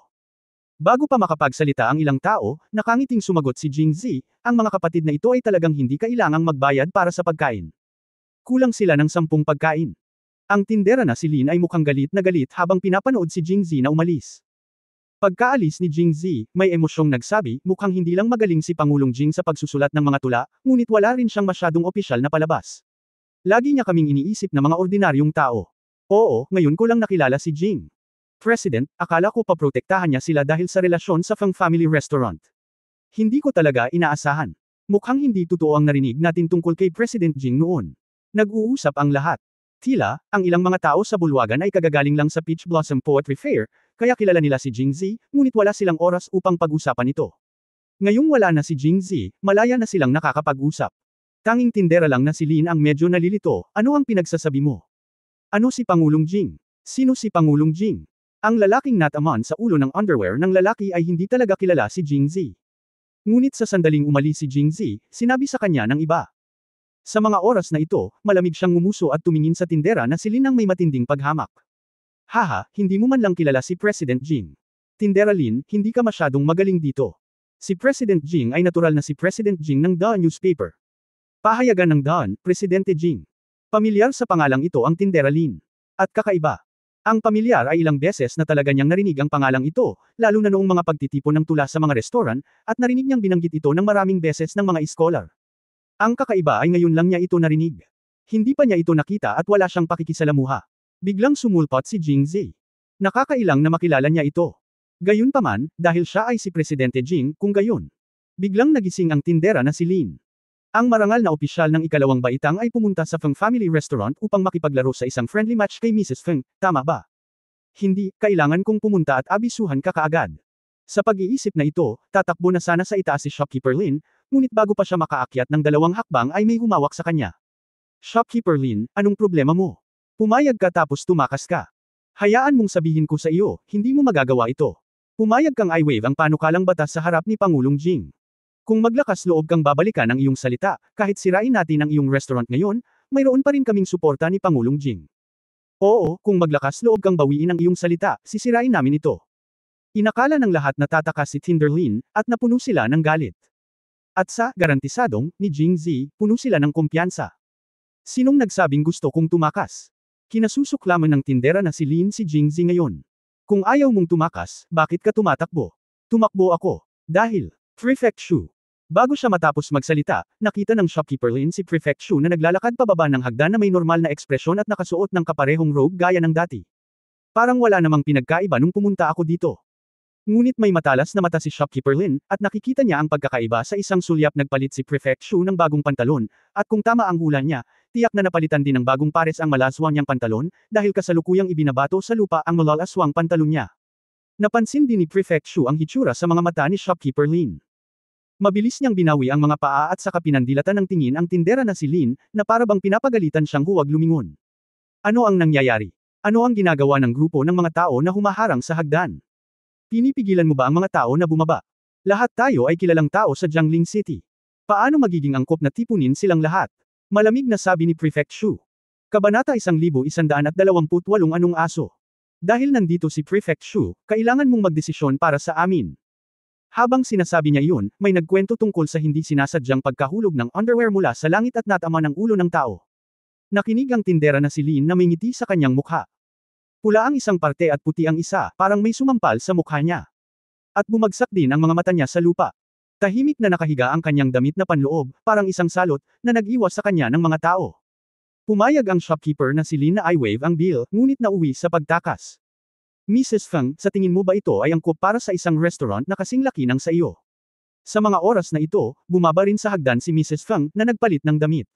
Bago pa makapagsalita ang ilang tao, nakangiting sumagot si Jingzi, ang mga kapatid na ito ay talagang hindi kailangang magbayad para sa pagkain. Kulang sila ng 10 pagkain. Ang tindera na si Lin ay mukhang galit na galit habang pinapanood si Jingzi na umalis. Pagkaalis ni Jingzi, may emosyong nagsabi, mukhang hindi lang magaling si Pangulong Jing sa pagsusulat ng mga tula, ngunit wala rin siyang masyadong opisyal na palabas. Lagi niya kaming iniisip na mga ordinaryong tao. Oo, ngayon ko lang nakilala si Jing. President, akala ko paprotektahan niya sila dahil sa relasyon sa Fang Family Restaurant. Hindi ko talaga inaasahan. Mukhang hindi totoo ang narinig natin tungkol kay President Jing noon. Nag-uusap ang lahat. Tila, ang ilang mga tao sa bulwagan ay kagagaling lang sa Peach Blossom Poetry Fair, kaya kilala nila si Jingzi, ngunit wala silang oras upang pag-usapan ito. Ngayong wala na si Jingzi, malaya na silang nakakapag-usap. Tanging tindera lang na si Lin ang medyo nalilito, ano ang pinagsasabi mo? Ano si Pangulong Jing? Sino si Pangulong Jing? Ang lalaking nataman sa ulo ng underwear ng lalaki ay hindi talaga kilala si Jingzi. Ngunit sa sandaling umalis si Jingzi, sinabi sa kanya ng iba. Sa mga oras na ito, malamig siyang ngumuso at tumingin sa tindera na si Lin ang may matinding paghamak. Haha, hindi mo man lang kilala si President Jing. Tindera Lin, hindi ka masyadong magaling dito. Si President Jing ay natural na si President Jing ng The Newspaper. Pahayagan ng Don, Presidente Jing. Pamilyar sa pangalang ito ang tindera Lin. At kakaiba. Ang pamilyar ay ilang beses na talaga niyang narinig ang pangalang ito, lalo na noong mga pagtitipon ng tula sa mga restoran, at narinig niyang binanggit ito ng maraming beses ng mga scholar. Ang kakaiba ay ngayon lang niya ito narinig. Hindi pa niya ito nakita at wala siyang pakikisalamuha. Biglang sumulpot si Jing Zi. Nakakailang na makilala niya ito. Gayunpaman, dahil siya ay si Presidente Jing, kung gayon. Biglang nagising ang tindera na si Lin. Ang marangal na opisyal ng ikalawang baitang ay pumunta sa Feng Family Restaurant upang makipaglaro sa isang friendly match kay Mrs. Feng, tama ba? Hindi, kailangan kong pumunta at abisuhan ka kaagad. Sa pag-iisip na ito, tatakbo na sana sa itaas si Shopkeeper Lin, ngunit bago pa siya makaakyat ng 2 hakbang ay may humawak sa kanya. Shopkeeper Lin, anong problema mo? Pumayag ka tapos tumakas ka. Hayaan mong sabihin ko sa iyo, hindi mo magagawa ito. Pumayag kang i-wave ang panukalang batas sa harap ni Pangulong Jing. Kung maglakas loob kang babalikan ang iyong salita, kahit sirain natin ang iyong restaurant ngayon, mayroon pa rin kaming suporta ni Pangulong Jing. Oo, kung maglakas loob kang bawiin ang iyong salita, sisirain namin ito. Inakala ng lahat na tatakas si Tinderlin, at napuno sila ng galit. At sa garantisadong ni Jing Zi, puno sila ng kumpiyansa. Sinong nagsabing gusto kong tumakas? Kinasusuklaman ng tindera na si Lin si Jing Zi ngayon. Kung ayaw mong tumakas, bakit ka tumatakbo? Tumakbo ako. Dahil, Prefect Shu. Bago siya matapos magsalita, nakita ng Shopkeeper Lin si Prefect Shu na naglalakad pababa ng hagdan na may normal na ekspresyon at nakasuot ng kaparehong robe gaya ng dati. Parang wala namang pinagkaiba nung pumunta ako dito. Ngunit may matalas na mata si Shopkeeper Lin, at nakikita niya ang pagkakaiba sa isang sulyap. Nagpalit si Prefect Shu ng bagong pantalon, at kung tama ang hula niya, tiyak na napalitan din ng bagong pares ang malaswang niyang pantalon, dahil kasalukuyang ibinabato sa lupa ang malalaswang pantalon niya. Napansin din ni Prefect Shu ang hitsura sa mga mata ni Shopkeeper Lin. Mabilis niyang binawi ang mga paa at saka pinandilatan ng tingin ang tindera na si Lin, na para bang pinapagalitan siyang huwag lumingon. Ano ang nangyayari? Ano ang ginagawa ng grupo ng mga tao na humaharang sa hagdan? Pinipigilan mo ba ang mga tao na bumaba? Lahat tayo ay kilalang tao sa Jiangling City. Paano magiging angkop na tipunin silang lahat? Malamig na sabi ni Prefect Shu. Kabanata 1128 Anong aso? Dahil nandito si Prefect Shu, kailangan mong magdesisyon para sa amin. Habang sinasabi niya iyon, may nagkwento tungkol sa hindi sinasadyang pagkahulog ng underwear mula sa langit at natama ng ulo ng tao. Nakinig ang tindera na si Lin na may ngiti sa kanyang mukha. Pula ang isang parte at puti ang isa, parang may sumampal sa mukha niya. At bumagsak din ang mga mata niya sa lupa. Tahimik na nakahiga ang kanyang damit na panloob, parang isang salot, na nag-iwas sa kanya ng mga tao. Pumayag ang shopkeeper na si Lin na i-wave ang bill, ngunit nauwi sa pagtakas. Mrs. Feng, sa tingin mo ba ito ay angkop para sa isang restaurant na kasing laki ng sa iyo? Sa mga oras na ito, bumaba rin sa hagdan si Mrs. Feng na nagpalit ng damit.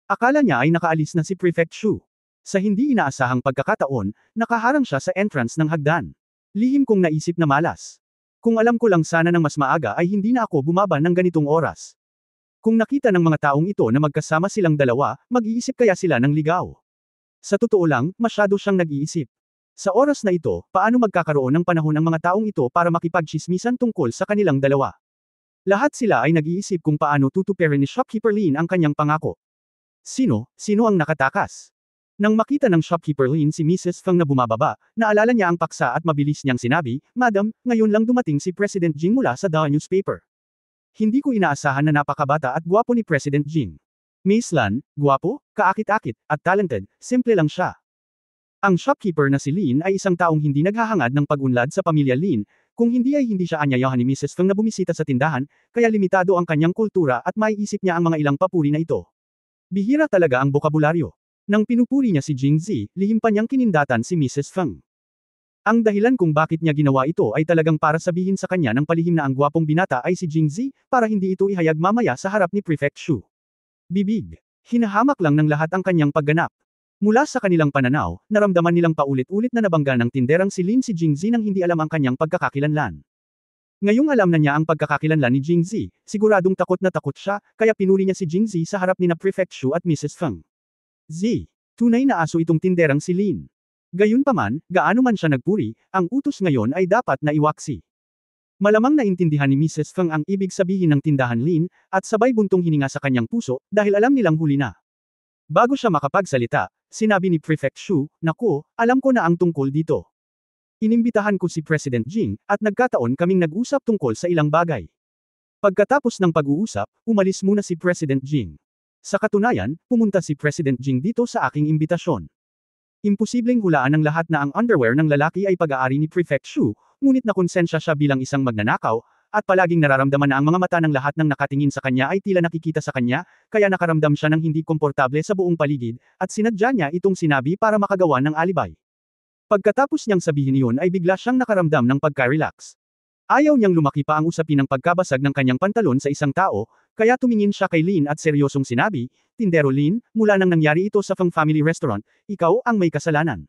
Akala niya ay nakaalis na si Prefect Shu. Sa hindi inaasahang pagkakataon, nakaharang siya sa entrance ng hagdan. Lihim kong naisip na malas. Kung alam ko lang sana ng mas maaga ay hindi na ako bumaba ng ganitong oras. Kung nakita ng mga taong ito na magkasama silang dalawa, mag-iisip kaya sila ng ligaw. Sa totoo lang, masyado siyang nag-iisip. Sa oras na ito, paano magkakaroon ng panahon ang mga taong ito para makipagchismisan tungkol sa kanilang dalawa? Lahat sila ay nag-iisip kung paano tutuperin ni Shopkeeper Lin ang kanyang pangako. Sino ang nakatakas? Nang makita ng Shopkeeper Lin si Mrs. Feng na bumababa, naalala niya ang paksa at mabilis niyang sinabi, Madam, ngayon lang dumating si President Jing mula sa The Newspaper. Hindi ko inaasahan na napakabata at gwapo ni President Jing. Miss Lan, gwapo, kaakit-akit, at talented, simple lang siya. Ang shopkeeper na si Lin ay isang taong hindi naghahangad ng pag-unlad sa pamilya Lin, kung hindi ay hindi siya anyayahan ni Mrs. Feng na bumisita sa tindahan, kaya limitado ang kanyang kultura at maiisip niya ang mga ilang papuri na ito. Bihira talaga ang bokabularyo. Nang pinupuri niya si Jing Zi, lihim pa niyang kinindatan si Mrs. Feng. Ang dahilan kung bakit niya ginawa ito ay talagang para sabihin sa kanya ng palihim na ang gwapong binata ay si Jing Zi, para hindi ito ihayag mamaya sa harap ni Prefect Shu. Bibig. Hinahamak lang ng lahat ang kanyang pagganap. Mula sa kanilang pananaw, naramdaman nilang paulit-ulit na nabangga ng tinderang si Lin si Jing Zi nang hindi alam ang kanyang pagkakakilanlan. Ngayong alam na niya ang pagkakakilanlan ni Jing Zi, siguradong takot na takot siya, kaya pinuri niya si Jing Zi sa harap ni na Prefect Shu at Mrs. Feng. Zi. Tunay na aso itong tinderang si Lin. Gayunpaman, gaano man siya nagpuri, ang utos ngayon ay dapat na iwaksi. Malamang naintindihan ni Mrs. Feng ang ibig sabihin ng tindahan Lin, at sabay buntong hininga sa kanyang puso, dahil alam nilang huli na. Bago siya makapagsalita, sinabi ni Prefect Shu, Naku, alam ko na ang tungkol dito. Inimbitahan ko si President Jing, at nagkataon kaming nag-usap tungkol sa ilang bagay. Pagkatapos ng pag-uusap, umalis muna si President Jing. Sa katunayan, pumunta si President Jing dito sa aking imbitasyon. Imposibleng hulaan ng lahat na ang underwear ng lalaki ay pag-aari ni Prefect Shu, ngunit nakonsensya siya bilang isang magnanakaw, at palaging nararamdaman na ang mga mata ng lahat ng nakatingin sa kanya ay tila nakikita sa kanya, kaya nakaramdam siya ng hindi komportable sa buong paligid, at sinadya niya itong sinabi para makagawa ng alibay. Pagkatapos niyang sabihin iyon ay bigla siyang nakaramdam ng pagka-relax. Ayaw niyang lumaki pa ang usapin ng pagkabasag ng kanyang pantalon sa isang tao, kaya tumingin siya kay Lin at seryosong sinabi, "Tindero Lin, mula nang nangyari ito sa Feng Family Restaurant, ikaw ang may kasalanan.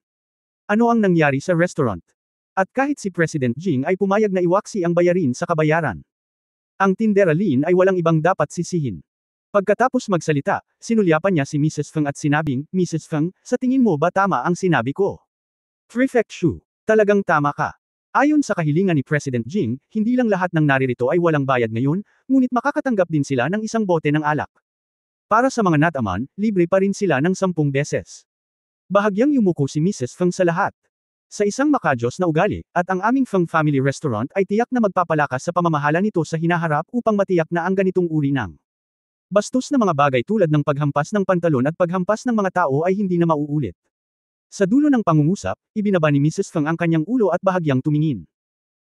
Ano ang nangyari sa restaurant?" At kahit si President Jing ay pumayag na iwaksi ang bayarin sa kabayaran. Ang tindera Lin ay walang ibang dapat sisihin. Pagkatapos magsalita, sinulyapan niya si Mrs. Feng at sinabing, "Mrs. Feng, sa tingin mo ba tama ang sinabi ko?" Prefect Shu, talagang tama ka. Ayon sa kahilingan ni President Jing, hindi lang lahat ng naririto ay walang bayad ngayon, ngunit makakatanggap din sila ng isang bote ng alak. Para sa mga nataman, libre pa rin sila ng 10 beses. Bahagyang yumuko si Mrs. Feng sa lahat. Sa isang makajos na ugali, at ang aming Feng Family Restaurant ay tiyak na magpapalakas sa pamamahala nito sa hinaharap upang matiyak na ang ganitong uri ng bastos na mga bagay tulad ng paghampas ng pantalon at paghampas ng mga tao ay hindi na mauulit. Sa dulo ng pangungusap, ibinaba ni Mrs. Feng ang kanyang ulo at bahagyang tumingin.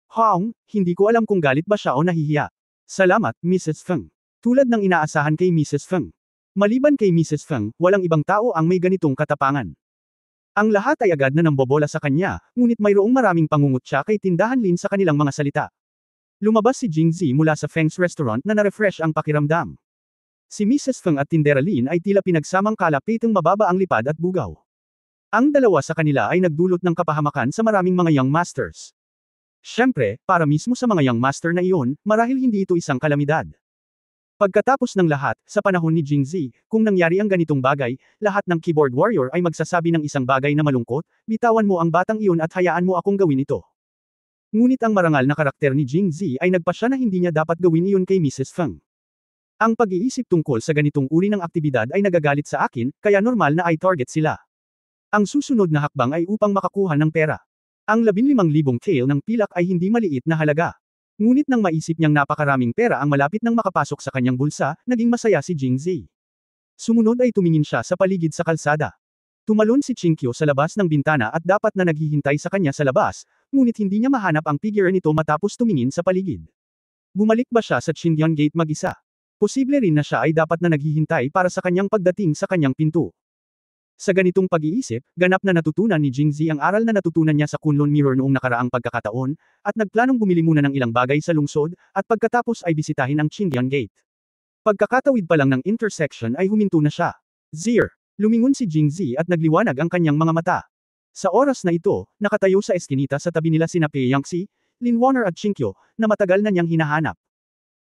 "Hong, hindi ko alam kung galit ba siya o nahihiya. Salamat, Mrs. Feng." Tulad ng inaasahan kay Mrs. Feng. Maliban kay Mrs. Feng, walang ibang tao ang may ganitong katapangan. Ang lahat ay agad na nambobola sa kanya, ngunit mayroong maraming pangungutya kay Tindahan Lin sa kanilang mga salita. Lumabas si Jing Zi mula sa Feng's restaurant na na-refresh ang pakiramdam. Si Mrs. Feng at Tindera Lin ay tila pinagsamang kalapitang mababa ang lipad at bugaw. Ang dalawa sa kanila ay nagdulot ng kapahamakan sa maraming mga young masters. Siyempre, para mismo sa mga young master na iyon, marahil hindi ito isang kalamidad. Pagkatapos ng lahat, sa panahon ni Jing Zi, kung nangyari ang ganitong bagay, lahat ng keyboard warrior ay magsasabi ng isang bagay na malungkot, "Bitawan mo ang batang iyon at hayaan mo akong gawin ito." Ngunit ang marangal na karakter ni Jing Zi ay nagpasya na hindi niya dapat gawin iyon kay Mrs. Feng. Ang pag-iisip tungkol sa ganitong uri ng aktibidad ay nagagalit sa akin, kaya normal na ay target sila. Ang susunod na hakbang ay upang makakuha ng pera. Ang 15,000 tael ng pilak ay hindi maliit na halaga. Ngunit nang maisip niyang napakaraming pera ang malapit nang makapasok sa kanyang bulsa, naging masaya si Jing Zi. Sumunod ay tumingin siya sa paligid sa kalsada. Tumalon si Chinkyo sa labas ng bintana at dapat na naghihintay sa kanya sa labas, ngunit hindi niya mahanap ang figure nito matapos tumingin sa paligid. Bumalik ba siya sa Chindian Gate mag-isa? Posible rin na siya ay dapat na naghihintay para sa kanyang pagdating sa kanyang pinto. Sa ganitong pag-iisip, ganap na natutunan ni Jing Zi ang aral na natutunan niya sa Kunlun Mirror noong nakaraang pagkakataon, at nagplanong bumili muna ng ilang bagay sa lungsod, at pagkatapos ay bisitahin ang Chindian Gate. Pagkakatawid pa lang ng intersection ay huminto na siya. "Zir!" Lumingon si Jing Zi at nagliwanag ang kanyang mga mata. Sa oras na ito, nakatayo sa eskinita sa tabi nila sina Pei Yangxi, Lin Warner at Chinkyo, na matagal na niyang hinahanap.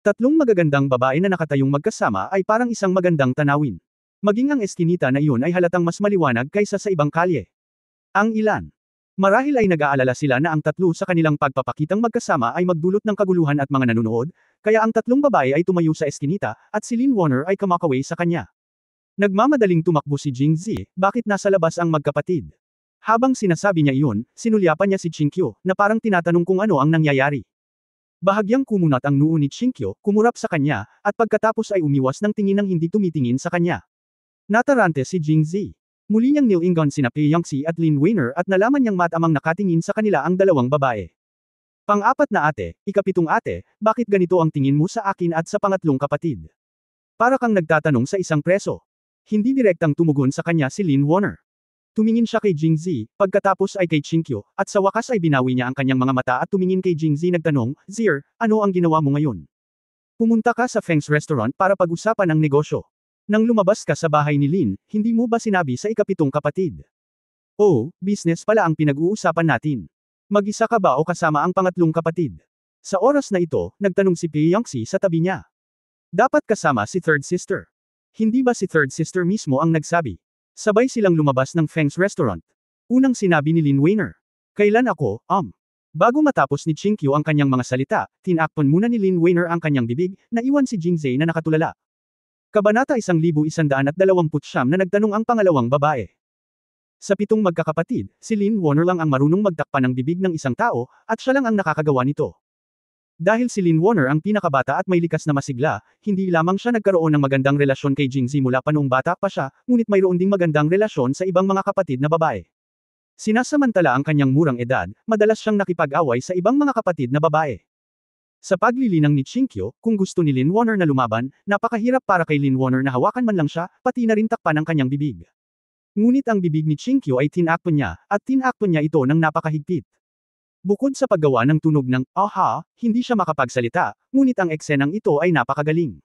Tatlong magagandang babae na nakatayong magkasama ay parang isang magandang tanawin. Maging ang eskinita na iyon ay halatang mas maliwanag kaysa sa ibang kalye. Ang ilan. Marahil ay nag-aalala sila na ang tatlo sa kanilang pagpapakitang magkasama ay magdulot ng kaguluhan at mga nanonood, kaya ang tatlong babae ay tumayo sa eskinita, at si Lin Warner ay kumakaway sa kanya. Nagmamadaling tumakbo si Jing Zi, bakit nasa labas ang magkapatid? Habang sinasabi niya iyon, sinulyapan niya si Chinkyo, na parang tinatanong kung ano ang nangyayari. Bahagyang kumunat ang noo ni Chinkyo, kumurap sa kanya, at pagkatapos ay umiwas ng tingin ng hindi tumitingin sa kanya. Natarante si Jing Zi. Muli niyang nilingon sina Pei Yangxi at Lin Weiner at nalaman niyang matamang nakatingin sa kanila ang dalawang babae. "Pang-apat na ate, ikapitong ate, bakit ganito ang tingin mo sa akin at sa pangatlong kapatid? Para kang nagtatanong sa isang preso." Hindi direktang tumugon sa kanya si Lin Warner. Tumingin siya kay Jing Zi, pagkatapos ay kay Chinkyo, at sa wakas ay binawi niya ang kanyang mga mata at tumingin kay Jing Zi nagtanong, "Zir, ano ang ginawa mo ngayon? Pumunta ka sa Feng's restaurant para pag-usapan ang negosyo. Nang lumabas ka sa bahay ni Lin, hindi mo ba sinabi sa ikapitong kapatid? Oh, business pala ang pinag-uusapan natin. Mag-isa ka ba o kasama ang pangatlong kapatid?" Sa oras na ito, nagtanong si Pei Yangxi sa tabi niya. "Dapat kasama si third sister. Hindi ba si third sister mismo ang nagsabi?" Sabay silang lumabas ng Feng's restaurant. Unang sinabi ni Lin Weiner. "Kailan ako, Bago matapos ni Chinkyo ang kanyang mga salita, tinakpan muna ni Lin Weiner ang kanyang bibig, naiwan si Jing Zi na nakatulala. Kabanata 1129 na nagtanong ang pangalawang babae. Sa 7 magkakapatid, si Lin Warner lang ang marunong magtakpan ng bibig ng isang tao, at siya lang ang nakakagawa nito. Dahil si Lin Warner ang pinakabata at may likas na masigla, hindi lamang siya nagkaroon ng magandang relasyon kay Jingzi mula pa noong bata pa siya, ngunit mayroon ding magandang relasyon sa ibang mga kapatid na babae. Sinasamantala ang kanyang murang edad, madalas siyang nakipag-away sa ibang mga kapatid na babae. Sa paglilinang ni Chinkyo, kung gusto ni Lin Warner na lumaban, napakahirap para kay Lin Warner na hawakan man lang siya, pati na rin takpan ang kanyang bibig. Ngunit ang bibig ni Chinkyo ay tinakpan niya, at tinakpan niya ito ng napakahigpit. Bukod sa paggawa ng tunog ng aha, hindi siya makapagsalita, ngunit ang eksenang ito ay napakagaling.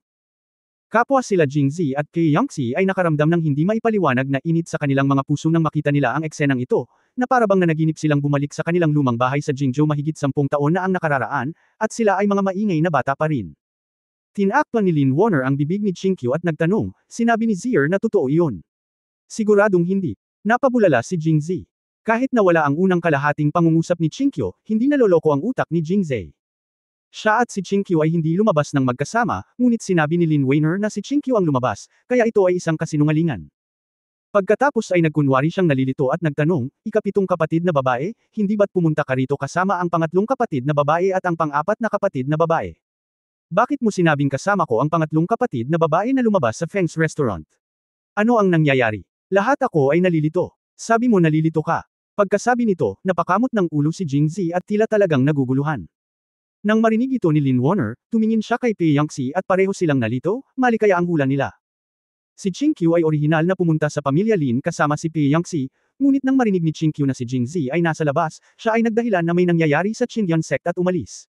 Kapwa sila Jingzi at Kei Yangtze ay nakaramdam ng hindi maipaliwanag na init sa kanilang mga puso nang makita nila ang eksenang ito, na parabang nanaginip silang bumalik sa kanilang lumang bahay sa Jingzhou mahigit 10 taon na ang nakararaan, at sila ay mga maingay na bata pa rin. Tinakpan ni Lin Warner ang bibig ni Chinkyo at nagtanong, sinabi ni Zier na totoo iyon. Siguradong hindi. Napabulala si Jingzi. Kahit nawala ang unang kalahating pangungusap ni Chinkyo, hindi naloloko ang utak ni Jingzi. Siya at si Chinkyo ay hindi lumabas ng magkasama, ngunit sinabi ni Lin Warner na si Chinkyo ang lumabas, kaya ito ay isang kasinungalingan. Pagkatapos ay nagkunwari siyang nalilito at nagtanong, ikapitong kapatid na babae, hindi ba't pumunta ka rito kasama ang pangatlong kapatid na babae at ang pang-apat na kapatid na babae? Bakit mo sinabing kasama ko ang pangatlong kapatid na babae na lumabas sa Feng's restaurant? Ano ang nangyayari? Lahat ako ay nalilito. Sabi mo nalilito ka. Pagkasabi nito, napakamot ng ulo si Jingzi at tila talagang naguguluhan. Nang marinig ito ni Lin Warner, tumingin siya kay Kei Yangtze at pareho silang nalito, malikaya ang hula nila. Si Chinkyo ay orihinal na pumunta sa pamilya Lin kasama si Kei Yangtze, ngunit nang marinig ni Chinkyo na si Jingzi ay nasa labas, siya ay nagdahilan na may nangyayari sa Qingyan sect at umalis.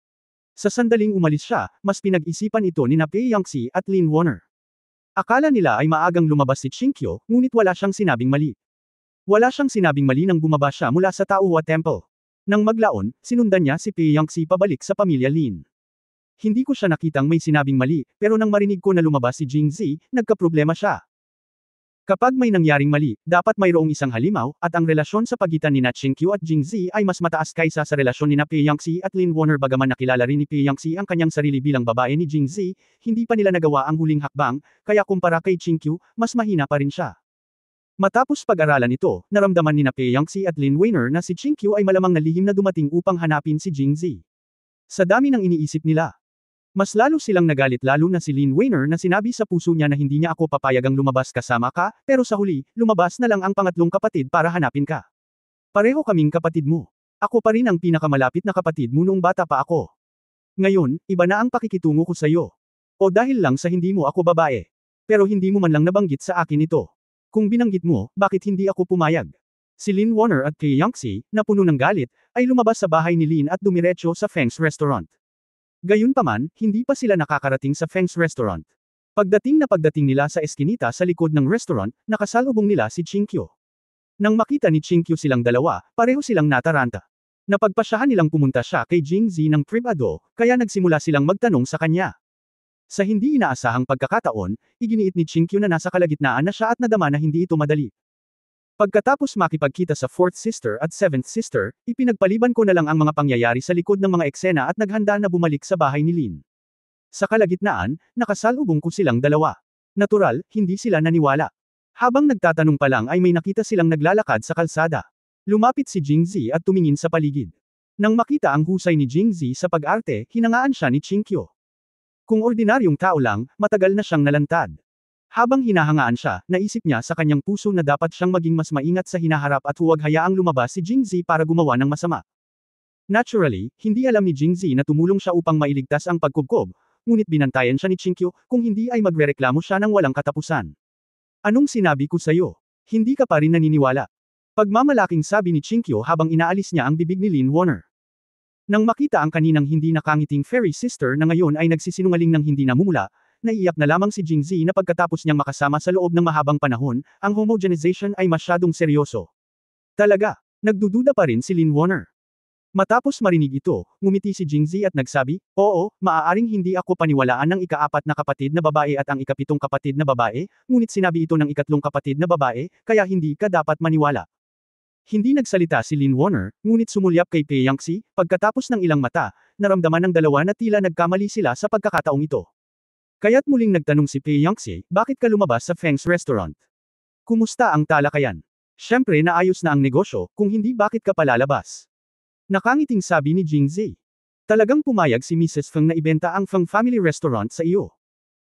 Sa sandaling umalis siya, mas pinag-isipan ito ni Kei Yangtze at Lin Warner. Akala nila ay maagang lumabas si Chinkyo, ngunit wala siyang sinabing mali. Wala siyang sinabing mali nang bumaba siya mula sa Taohua Temple. Nang maglaon, sinundan niya si Kei Yangtze pabalik sa pamilya Lin. Hindi ko siya nakitang may sinabing mali, pero nang marinig ko na lumabas si Jingzi, nagkaproblema siya. Kapag may nangyaring mali, dapat mayroong isang halimaw, at ang relasyon sa pagitan ni Chinkyo at Jingzi ay mas mataas kaysa sa relasyon ni Kei Yangtze at Lin Warner bagaman nakilala rin ni Kei Yangtze ang kanyang sarili bilang babae ni Jingzi, hindi pa nila nagawa ang huling hakbang, kaya kumpara kay Chinkyo, mas mahina pa rin siya. Matapos pag-aralan ito, naramdaman ni Kei Yangtze at Lin Warner na si Chinkyo ay malamang na lihim na dumating upang hanapin si Jingzi. Sa dami ng iniisip nila, mas lalo silang nagalit lalo na si Lin Warner na sinabi sa puso niya na hindi niya ako papayagang lumabas kasama ka, pero sa huli, lumabas na lang ang pangatlong kapatid para hanapin ka. Pareho kaming kapatid mo. Ako pa rin ang pinakamalapit na kapatid mo noong bata pa ako. Ngayon, iba na ang pakikitungo ko sa iyo. O dahil lang sa hindi mo ako babae. Pero hindi mo man lang nabanggit sa akin ito. Kung binanggit mo, bakit hindi ako pumayag? Si Lin Warner at Kei Yangtze, na puno ng galit, ay lumabas sa bahay ni Lin at dumiretso sa Feng's restaurant. Gayunpaman, hindi pa sila nakakarating sa Feng's restaurant. Pagdating nila sa eskinita sa likod ng restaurant, nakasalubong nila si Chinkyo. Nang makita ni Chinkyo silang dalawa, pareho silang nataranta. Napagpasyahan nilang pumunta siya kay Jingzi ng privado, kaya nagsimula silang magtanong sa kanya. Sa hindi inaasahang pagkakataon, iginiit ni Chinkyo na nasa kalagitnaan na siya at nadama na hindi ito madali. Pagkatapos makipagkita sa 4th sister at 7th sister, ipinagpaliban ko na lang ang mga pangyayari sa likod ng mga eksena at naghanda na bumalik sa bahay ni Lin. Sa kalagitnaan, nakasalubong ko silang dalawa. Natural, hindi sila naniwala. Habang nagtatanong pa lang ay may nakita silang naglalakad sa kalsada. Lumapit si Jingzi at tumingin sa paligid. Nang makita ang husay ni Jingzi sa pag-arte, hinangaan siya ni Chinkyo. Kung ordinaryong tao lang, matagal na siyang nalantad. Habang hinahangaan siya, naisip niya sa kanyang puso na dapat siyang maging mas maingat sa hinaharap at huwag hayaang lumabas si Jingzi para gumawa ng masama. Naturally, hindi alam ni Jingzi na tumulong siya upang mailigtas ang pagkubkob, ngunit binantayan siya ni Chinkyo, kung hindi ay magrereklamo siya ng walang katapusan. Anong sinabi ko sa'yo? Hindi ka pa rin naniniwala. Pagmamalaking sabi ni Chinkyo habang inaalis niya ang bibig ni Lin Warner. Nang makita ang kaninang hindi nakangiting fairy sister na ngayon ay nagsisinungaling ng hindi namumula, naiiyak na lamang si Jingzi na pagkatapos niyang makasama sa loob ng mahabang panahon, ang homogenization ay masyadong seryoso. Talaga, nagdududa pa rin si Lin Warner. Matapos marinig ito, ngumiti si Jingzi at nagsabi, oo, maaaring hindi ako paniwalaan ng ika-4 na kapatid na babae at ang ika-7 kapatid na babae, ngunit sinabi ito ng ika-3 kapatid na babae, kaya hindi ka dapat maniwala. Hindi nagsalita si Lin Warner, ngunit sumulyap kay Kei Yangtze, pagkatapos ng ilang mata, naramdaman ng dalawa na tila nagkamali sila sa pagkakataong ito. Kaya't muling nagtanong si Kei Yangtze, bakit ka lumabas sa Feng's restaurant? Kumusta ang talakayan? Siyempre naayos na ang negosyo, kung hindi bakit ka palalabas? Nakangiting sabi ni Jingzi. Talagang pumayag si Mrs. Feng na ibenta ang Feng Family Restaurant sa iyo.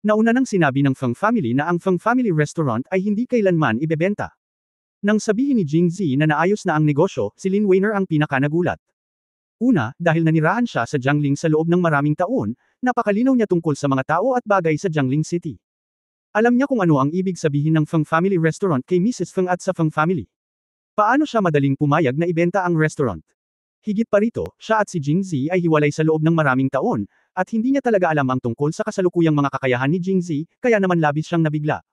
Nauna nang sinabi ng Feng Family na ang Feng Family Restaurant ay hindi kailanman ibebenta. Nang sabihin ni Jingzi na naayos na ang negosyo, si Lin Weiner ang pinaka-nagulat. Una, dahil nanirahan siya sa Jiangling sa loob ng maraming taon, napakalinaw niya tungkol sa mga tao at bagay sa Jiangling City. Alam niya kung ano ang ibig sabihin ng Feng Family Restaurant kay Mrs. Feng at sa Feng Family. Paano siya madaling pumayag na ibenta ang restaurant? Higit pa rito, siya at si Jingzi ay hiwalay sa loob ng maraming taon, at hindi niya talaga alam ang tungkol sa kasalukuyang mga kakayahan ni Jingzi, kaya naman labis siyang nabigla.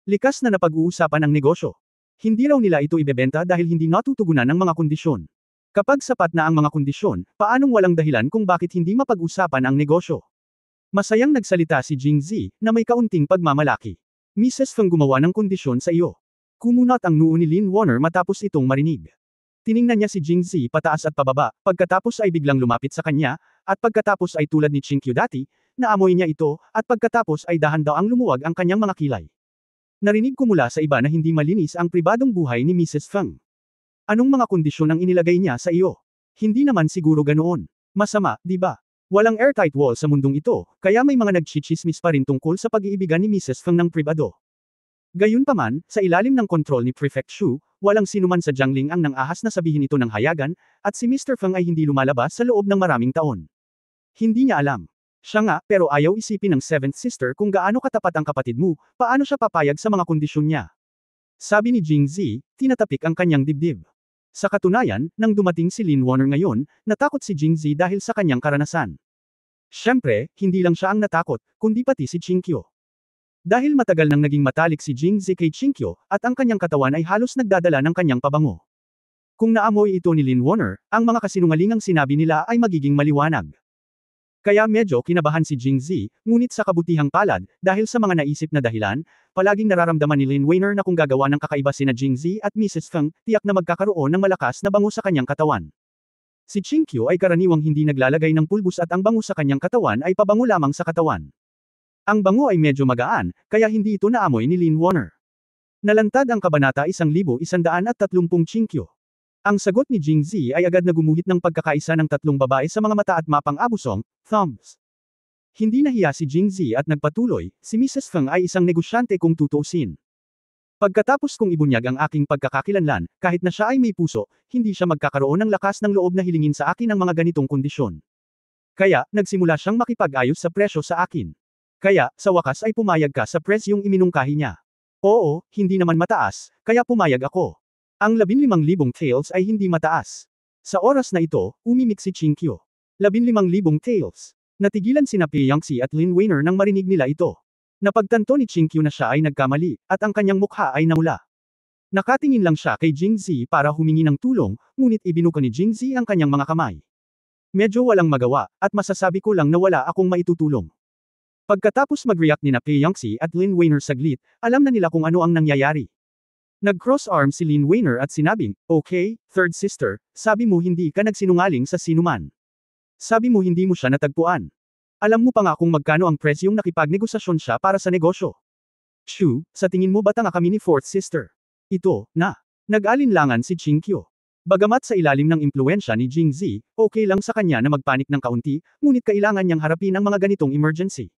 Likas na napag-uusapan ang negosyo. Hindi raw nila ito ibebenta dahil hindi natutugunan ng mga kondisyon. Kapag sapat na ang mga kondisyon, paanong walang dahilan kung bakit hindi mapag-usapan ang negosyo? Masayang nagsalita si Jingzi, na may kaunting pagmamalaki. Mrs. Feng gumawa ng kondisyon sa iyo. Kumunat ang noo ni Lin Warner matapos itong marinig. Tiningnan niya si Jingzi pataas at pababa, pagkatapos ay biglang lumapit sa kanya, at pagkatapos ay tulad ni Chinkyu dati, naamoy niya ito, at pagkatapos ay dahan-daang lumuwag ang kanyang mga kilay. Narinig ko mula sa iba na hindi malinis ang pribadong buhay ni Mrs. Feng. Anong mga kondisyon ang inilagay niya sa iyo? Hindi naman siguro ganoon. Masama, di ba? Walang airtight wall sa mundong ito, kaya may mga nagchichismis pa rin tungkol sa pag-iibigan ni Mrs. Feng ng pribado. Gayunpaman, sa ilalim ng kontrol ni Prefect Shu, walang sinuman sa Jiangling ang nang-ahas na sabihin ito ng hayagan, at si Mr. Feng ay hindi lumalabas sa loob ng maraming taon. Hindi niya alam. Siya nga, pero ayaw isipin ng seventh sister kung gaano katapat ang kapatid mo, paano siya papayag sa mga kondisyon niya. Sabi ni Jingzi, tinatapik ang kanyang dibdib. Sa katunayan, nang dumating si Lin Warner ngayon, natakot si Jingzi dahil sa kanyang karanasan. Siyempre, hindi lang siya ang natakot, kundi pati si Chinkyo. Dahil matagal nang naging matalik si Jingzi kay Chinkyo, at ang kanyang katawan ay halos nagdadala ng kanyang pabango. Kung naamoy ito ni Lin Warner, ang mga kasinungalingang sinabi nila ay magiging maliwanag. Kaya medyo kinabahan si Jingzi, ngunit sa kabutihang palad, dahil sa mga naisip na dahilan, palaging nararamdaman ni Lin Weiner na kung gagawa ng kakaiba sina Jingzi at Mrs. Feng, tiyak na magkakaroon ng malakas na bango sa kanyang katawan. Si Chinkyo ay karaniwang hindi naglalagay ng pulbos at ang bango sa kanyang katawan ay pabango lamang sa katawan. Ang bango ay medyo magaan, kaya hindi ito naamoy ni Lin Warner. Nalantad ang kabanata 1130 Chinkyo. Ang sagot ni Jingzi ay agad na gumuhit ng pagkakaisa ng tatlong babae sa mga mata at mapang abusong, thumbs. Hindi nahiya si Jingzi at nagpatuloy, si Mrs. Feng ay isang negosyante kung tutuusin. Pagkatapos kong ibunyag ang aking pagkakakilanlan, kahit na siya ay may puso, hindi siya magkakaroon ng lakas ng loob na hilingin sa akin ang mga ganitong kondisyon. Kaya, nagsimula siyang makipag-ayos sa presyo sa akin. Kaya, sa wakas ay pumayag ka sa presyong iminungkahi niya. Oo, hindi naman mataas, kaya pumayag ako. Ang 15,000 taels ay hindi mataas. Sa oras na ito, umimik si Chinkyo. 15,000 taels. Natigilan sina Pei Yangxi at Lin Weiner nang marinig nila ito. Napagtanto ni Chinkyo na siya ay nagkamali, at ang kanyang mukha ay namula. Nakatingin lang siya kay Jingzi para humingi ng tulong, ngunit ibinuka ni Jingzi ang kanyang mga kamay. Medyo walang magawa, at masasabi ko lang na wala akong maitutulong. Pagkatapos mag-react ni na Pei Yangxi at Lin Weiner saglit, alam na nila kung ano ang nangyayari. Nag-cross arm si Lin Weiner at sinabing, "Okay, third sister, sabi mo hindi ka nagsinungaling sa sinuman. Sabi mo hindi mo siya natagpuan. Alam mo pa nga kung magkano ang presyong nakipagnegosasyon siya para sa negosyo. Shu, sa tingin mo ba tanga kami ni fourth sister?" Ito, na. Nag-alinlangan si Chinkyo. Bagamat sa ilalim ng impluensya ni Jingzi, okay lang sa kanya na magpanik ng kaunti, ngunit kailangan niyang harapin ang mga ganitong emergency.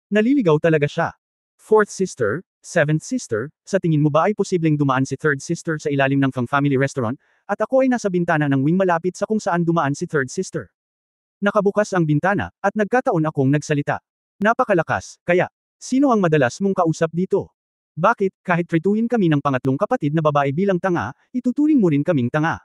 Naliligaw talaga siya. Fourth sister, seventh sister, sa tingin mo ba ay posibleng dumaan si third sister sa ilalim ng Feng Family Restaurant, at ako ay nasa bintana ng wing malapit sa kung saan dumaan si third sister. Nakabukas ang bintana, at nagkataon akong nagsalita. Napakalakas, kaya, sino ang madalas mong kausap dito? Bakit, kahit trituhin kami ng pangatlong kapatid na babae bilang tanga, ituturing mo rin kaming tanga?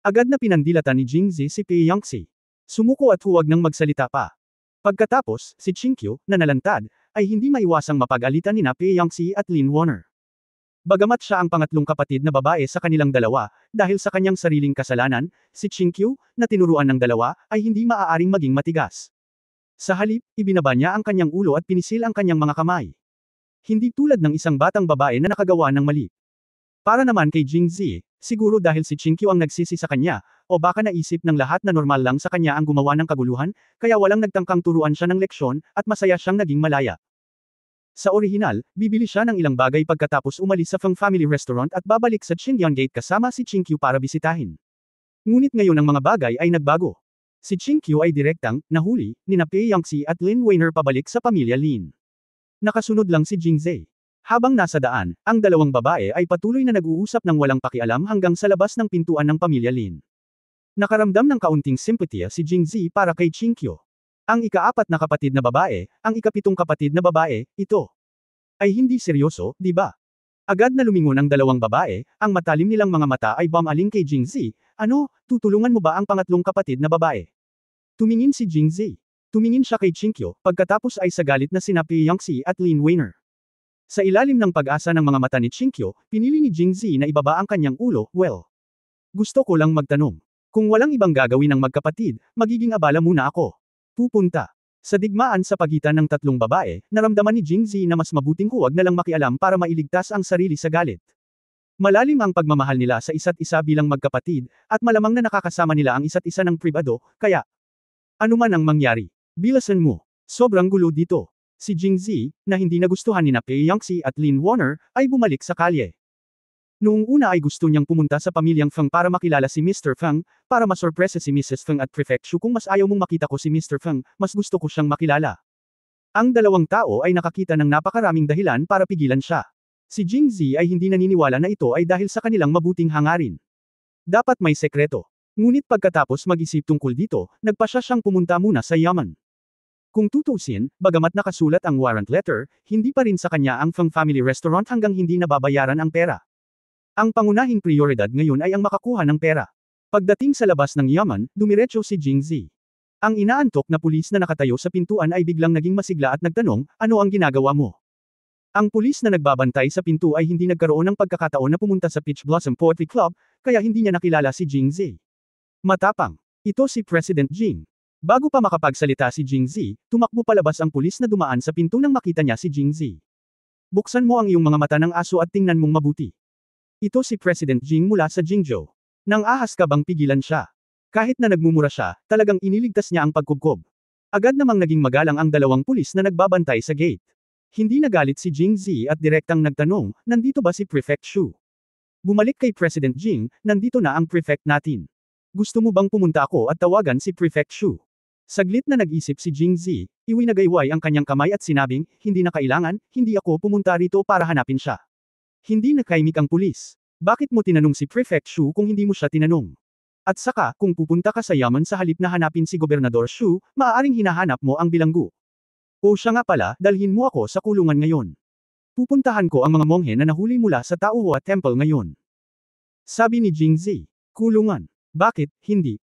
Agad na pinandilatan ni Jingzi si Pei Yangxi. Sumuko at huwag nang magsalita pa. Pagkatapos, si Chinkyo, na nalantad, ay hindi maiwasang mapag-alitan ni na Pei Yangxi at Lin Warner. Bagamat siya ang pangatlong kapatid na babae sa kanilang dalawa, dahil sa kanyang sariling kasalanan, si Chinkyo, na tinuruan ng dalawa, ay hindi maaaring maging matigas. Sa halip, ibinaba niya ang kanyang ulo at pinisil ang kanyang mga kamay. Hindi tulad ng isang batang babae na nakagawa ng mali. Para naman kay Jingzi, siguro dahil si Chinkyo ang nagsisi sa kanya, o baka naisip ng lahat na normal lang sa kanya ang gumawa ng kaguluhan, kaya walang nagtangkang turuan siya ng leksyon, at masaya siyang naging malaya. Sa orihinal, bibili siya ng ilang bagay pagkatapos umalis sa Feng Family Restaurant at babalik sa Qingyan Gate kasama si Chinkyo para bisitahin. Ngunit ngayon ang mga bagay ay nagbago. Si Chinkyu ay direktang nahuli ni Pei Yangtze at Lin Weiner pabalik sa pamilya Lin. Nakasunod lang si Jingzhe. Habang nasa daan, ang dalawang babae ay patuloy na nag-uusap ng walang pakialam hanggang sa labas ng pintuan ng pamilya Lin. Nakaramdam ng kaunting simpatiya si Jingzhe para kay Chinkyu. Ang ika-4 na kapatid na babae, ang ika-7 kapatid na babae, ito ay hindi seryoso, di ba? Agad na lumingon ang dalawang babae, ang matalim nilang mga mata ay bumaling kay Jingzhe. Ano, tutulungan mo ba ang pangatlong kapatid na babae? Tumingin si Jingzhe. Tumingin siya kay Chinkyu, pagkatapos ay sa galit na sina Pei Yangtze at Lin Weiner. Sa ilalim ng pag-asa ng mga mata ni Chinkyu, pinili ni Jingzhe na ibaba ang kanyang ulo. Well, gusto ko lang magtanong. Kung walang ibang gagawin ng magkapatid, magiging abala muna ako. Pupunta. Sa digmaan sa pagitan ng tatlong babae, naramdaman ni Jingzhe na mas mabuting huwag na lang makialam para mailigtas ang sarili sa galit. Malalim ang pagmamahal nila sa isa't isa bilang magkapatid, at malamang na nakakasama nila ang isa't isa ng pribado, kaya anuman ang mangyari, bilasan mo. Sobrang gulo dito. Si Jingzhe, na hindi nagustuhan ni Pei Yangtze at Lin Weiner, ay bumalik sa kalye. Noong una ay gusto niyang pumunta sa pamilyang Feng para makilala si Mr. Feng, para masorpresa si Mrs. Feng at Prefect Shu. Kung mas ayaw mong makita ko si Mr. Feng, mas gusto ko siyang makilala. Ang dalawang tao ay nakakita ng napakaraming dahilan para pigilan siya. Si Jingzhe ay hindi naniniwala na ito ay dahil sa kanilang mabuting hangarin. Dapat may sekreto. Ngunit pagkatapos mag-isip tungkol dito, nagpasya siyang pumunta muna sa yaman. Kung tutusin, bagamat nakasulat ang warrant letter, hindi pa rin sa kanya ang Feng Family Restaurant hanggang hindi nababayaran ang pera. Ang pangunahing prioridad ngayon ay ang makakuha ng pera. Pagdating sa labas ng yaman, dumiretso si Jingzhe. Ang inaantok na pulis na nakatayo sa pintuan ay biglang naging masigla at nagtanong, ano ang ginagawa mo? Ang pulis na nagbabantay sa pinto ay hindi nagkaroon ng pagkakataon na pumunta sa Peach Blossom Poetry Club, kaya hindi niya nakilala si Jingzhe. Matapang. Ito si President Jing. Bago pa makapagsalita si Jingzhe, tumakbo palabas ang pulis na dumaan sa pinto nang makita niya si Jingzhe. Buksan mo ang iyong mga mata ng aso at tingnan mong mabuti. Ito si President Jing mula sa Jingzhou. Nang ahas ka bang pigilan siya? Kahit na nagmumura siya, talagang iniligtas niya ang pagkubkob. Agad namang naging magalang ang dalawang pulis na nagbabantay sa gate. Hindi nagalit si Jingzhe at direktang nagtanong, nandito ba si Prefect Shu? Bumalik kay President Jing, nandito na ang prefect natin. Gusto mo bang pumunta ako at tawagan si Prefect Shu? Saglit na nag-isip si Jingzhe, iwinagayway ang kanyang kamay at sinabing, hindi na kailangan, hindi ako pumunta rito para hanapin siya. Hindi nakaimik ang pulis. Bakit mo tinanong si Prefect Shu kung hindi mo siya tinanong? At saka, kung pupunta ka sa yaman sa halip na hanapin si Gobernador Shu, maaaring hinahanap mo ang bilanggo. O siya nga pala, dalhin mo ako sa kulungan ngayon. Pupuntahan ko ang mga monghe na nahuli mula sa Taohua Temple ngayon. Sabi ni Jingzhe, kulungan. Bakit, hindi.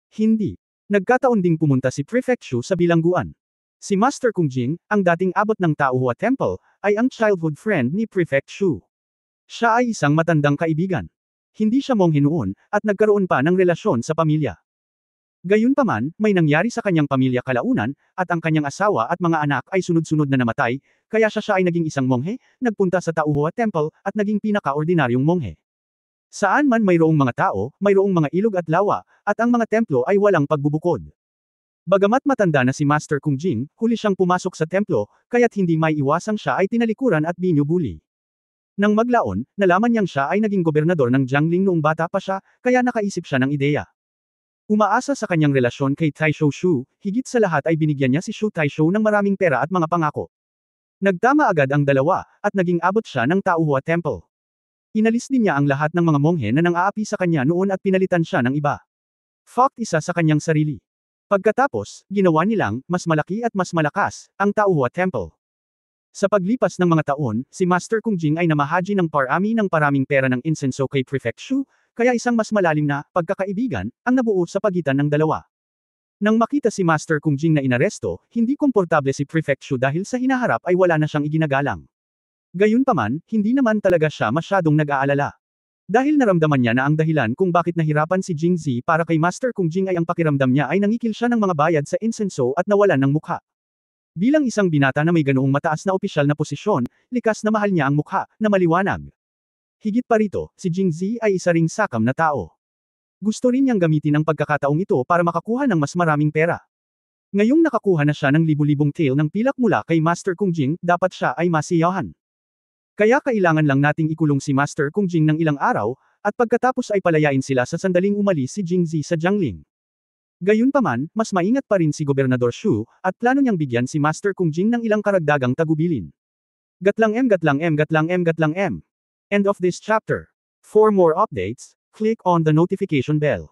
Nagkataon ding pumunta si Prefect Shu sa bilangguan. Si Master Kung Jing, ang dating abot ng Taohua Temple, ay ang childhood friend ni Prefect Shu. Siya ay isang matandang kaibigan. Hindi siya monghe noon, at nagkaroon pa ng relasyon sa pamilya. Gayunpaman, may nangyari sa kanyang pamilya kalaunan, at ang kanyang asawa at mga anak ay sunod-sunod na namatay, kaya siya ay naging isang monghe, nagpunta sa Taohua Temple, at naging pinaka-ordinaryong monghe. Saan man mayroong mga tao, mayroong mga ilog at lawa, at ang mga templo ay walang pagbubukod. Bagamat matanda na si Master Kung Jing, huli siyang pumasok sa templo, kaya't hindi may iwasang siya ay tinalikuran at binubuli. Nang maglaon, nalaman niyang siya ay naging gobernador ng Jiangling noong bata pa siya, kaya nakaisip siya ng ideya. Umaasa sa kanyang relasyon kay Taisho Shu, higit sa lahat ay binigyan niya si Shu Taisho ng maraming pera at mga pangako. Nagtama agad ang dalawa, at naging abot siya ng Taohua Temple. Inalis din niya ang lahat ng mga monghe na nang-aapi sa kanya noon at pinalitan siya ng iba. Fact isa sa kanyang sarili. Pagkatapos, ginawa nilang, mas malaki at mas malakas, ang Taohua Temple. Sa paglipas ng mga taon, si Master Kung Jing ay namahaji ng parami ng paraming pera ng insenso kay Prefect Shu, kaya isang mas malalim na pagkakaibigan ang nabuo sa pagitan ng dalawa. Nang makita si Master Kung Jing na inaresto, hindi komportable si Prefect Shu dahil sa hinaharap ay wala na siyang iginagalang. Gayunpaman, hindi naman talaga siya masyadong nag-aalala. Dahil naramdaman niya na ang dahilan kung bakit nahirapan si Jingzhe para kay Master Kung Jing ay ang pakiramdam niya ay nangikil siya ng mga bayad sa insenso at nawalan ng mukha. Bilang isang binata na may ganoong mataas na opisyal na posisyon, likas na mahal niya ang mukha, na maliwanag. Higit pa rito, si Jingzhe ay isa ring sakam na tao. Gusto rin niyang gamitin ang pagkakataong ito para makakuha ng mas maraming pera. Ngayong nakakuha na siya ng libu-libong tail ng pilak mula kay Master Kung Jing, dapat siya ay masiyahan. Kaya kailangan lang nating ikulong si Master Kung Jing ng ilang araw, at pagkatapos ay palayain sila sa sandaling umalis si Jingzhe sa Jiangling. Gayunpaman, mas maingat pa rin si Gobernador Shu, at plano niyang bigyan si Master Kung Jing ng ilang karagdagang tagubilin. Gatlang M. End of this chapter. For more updates, click on the notification bell.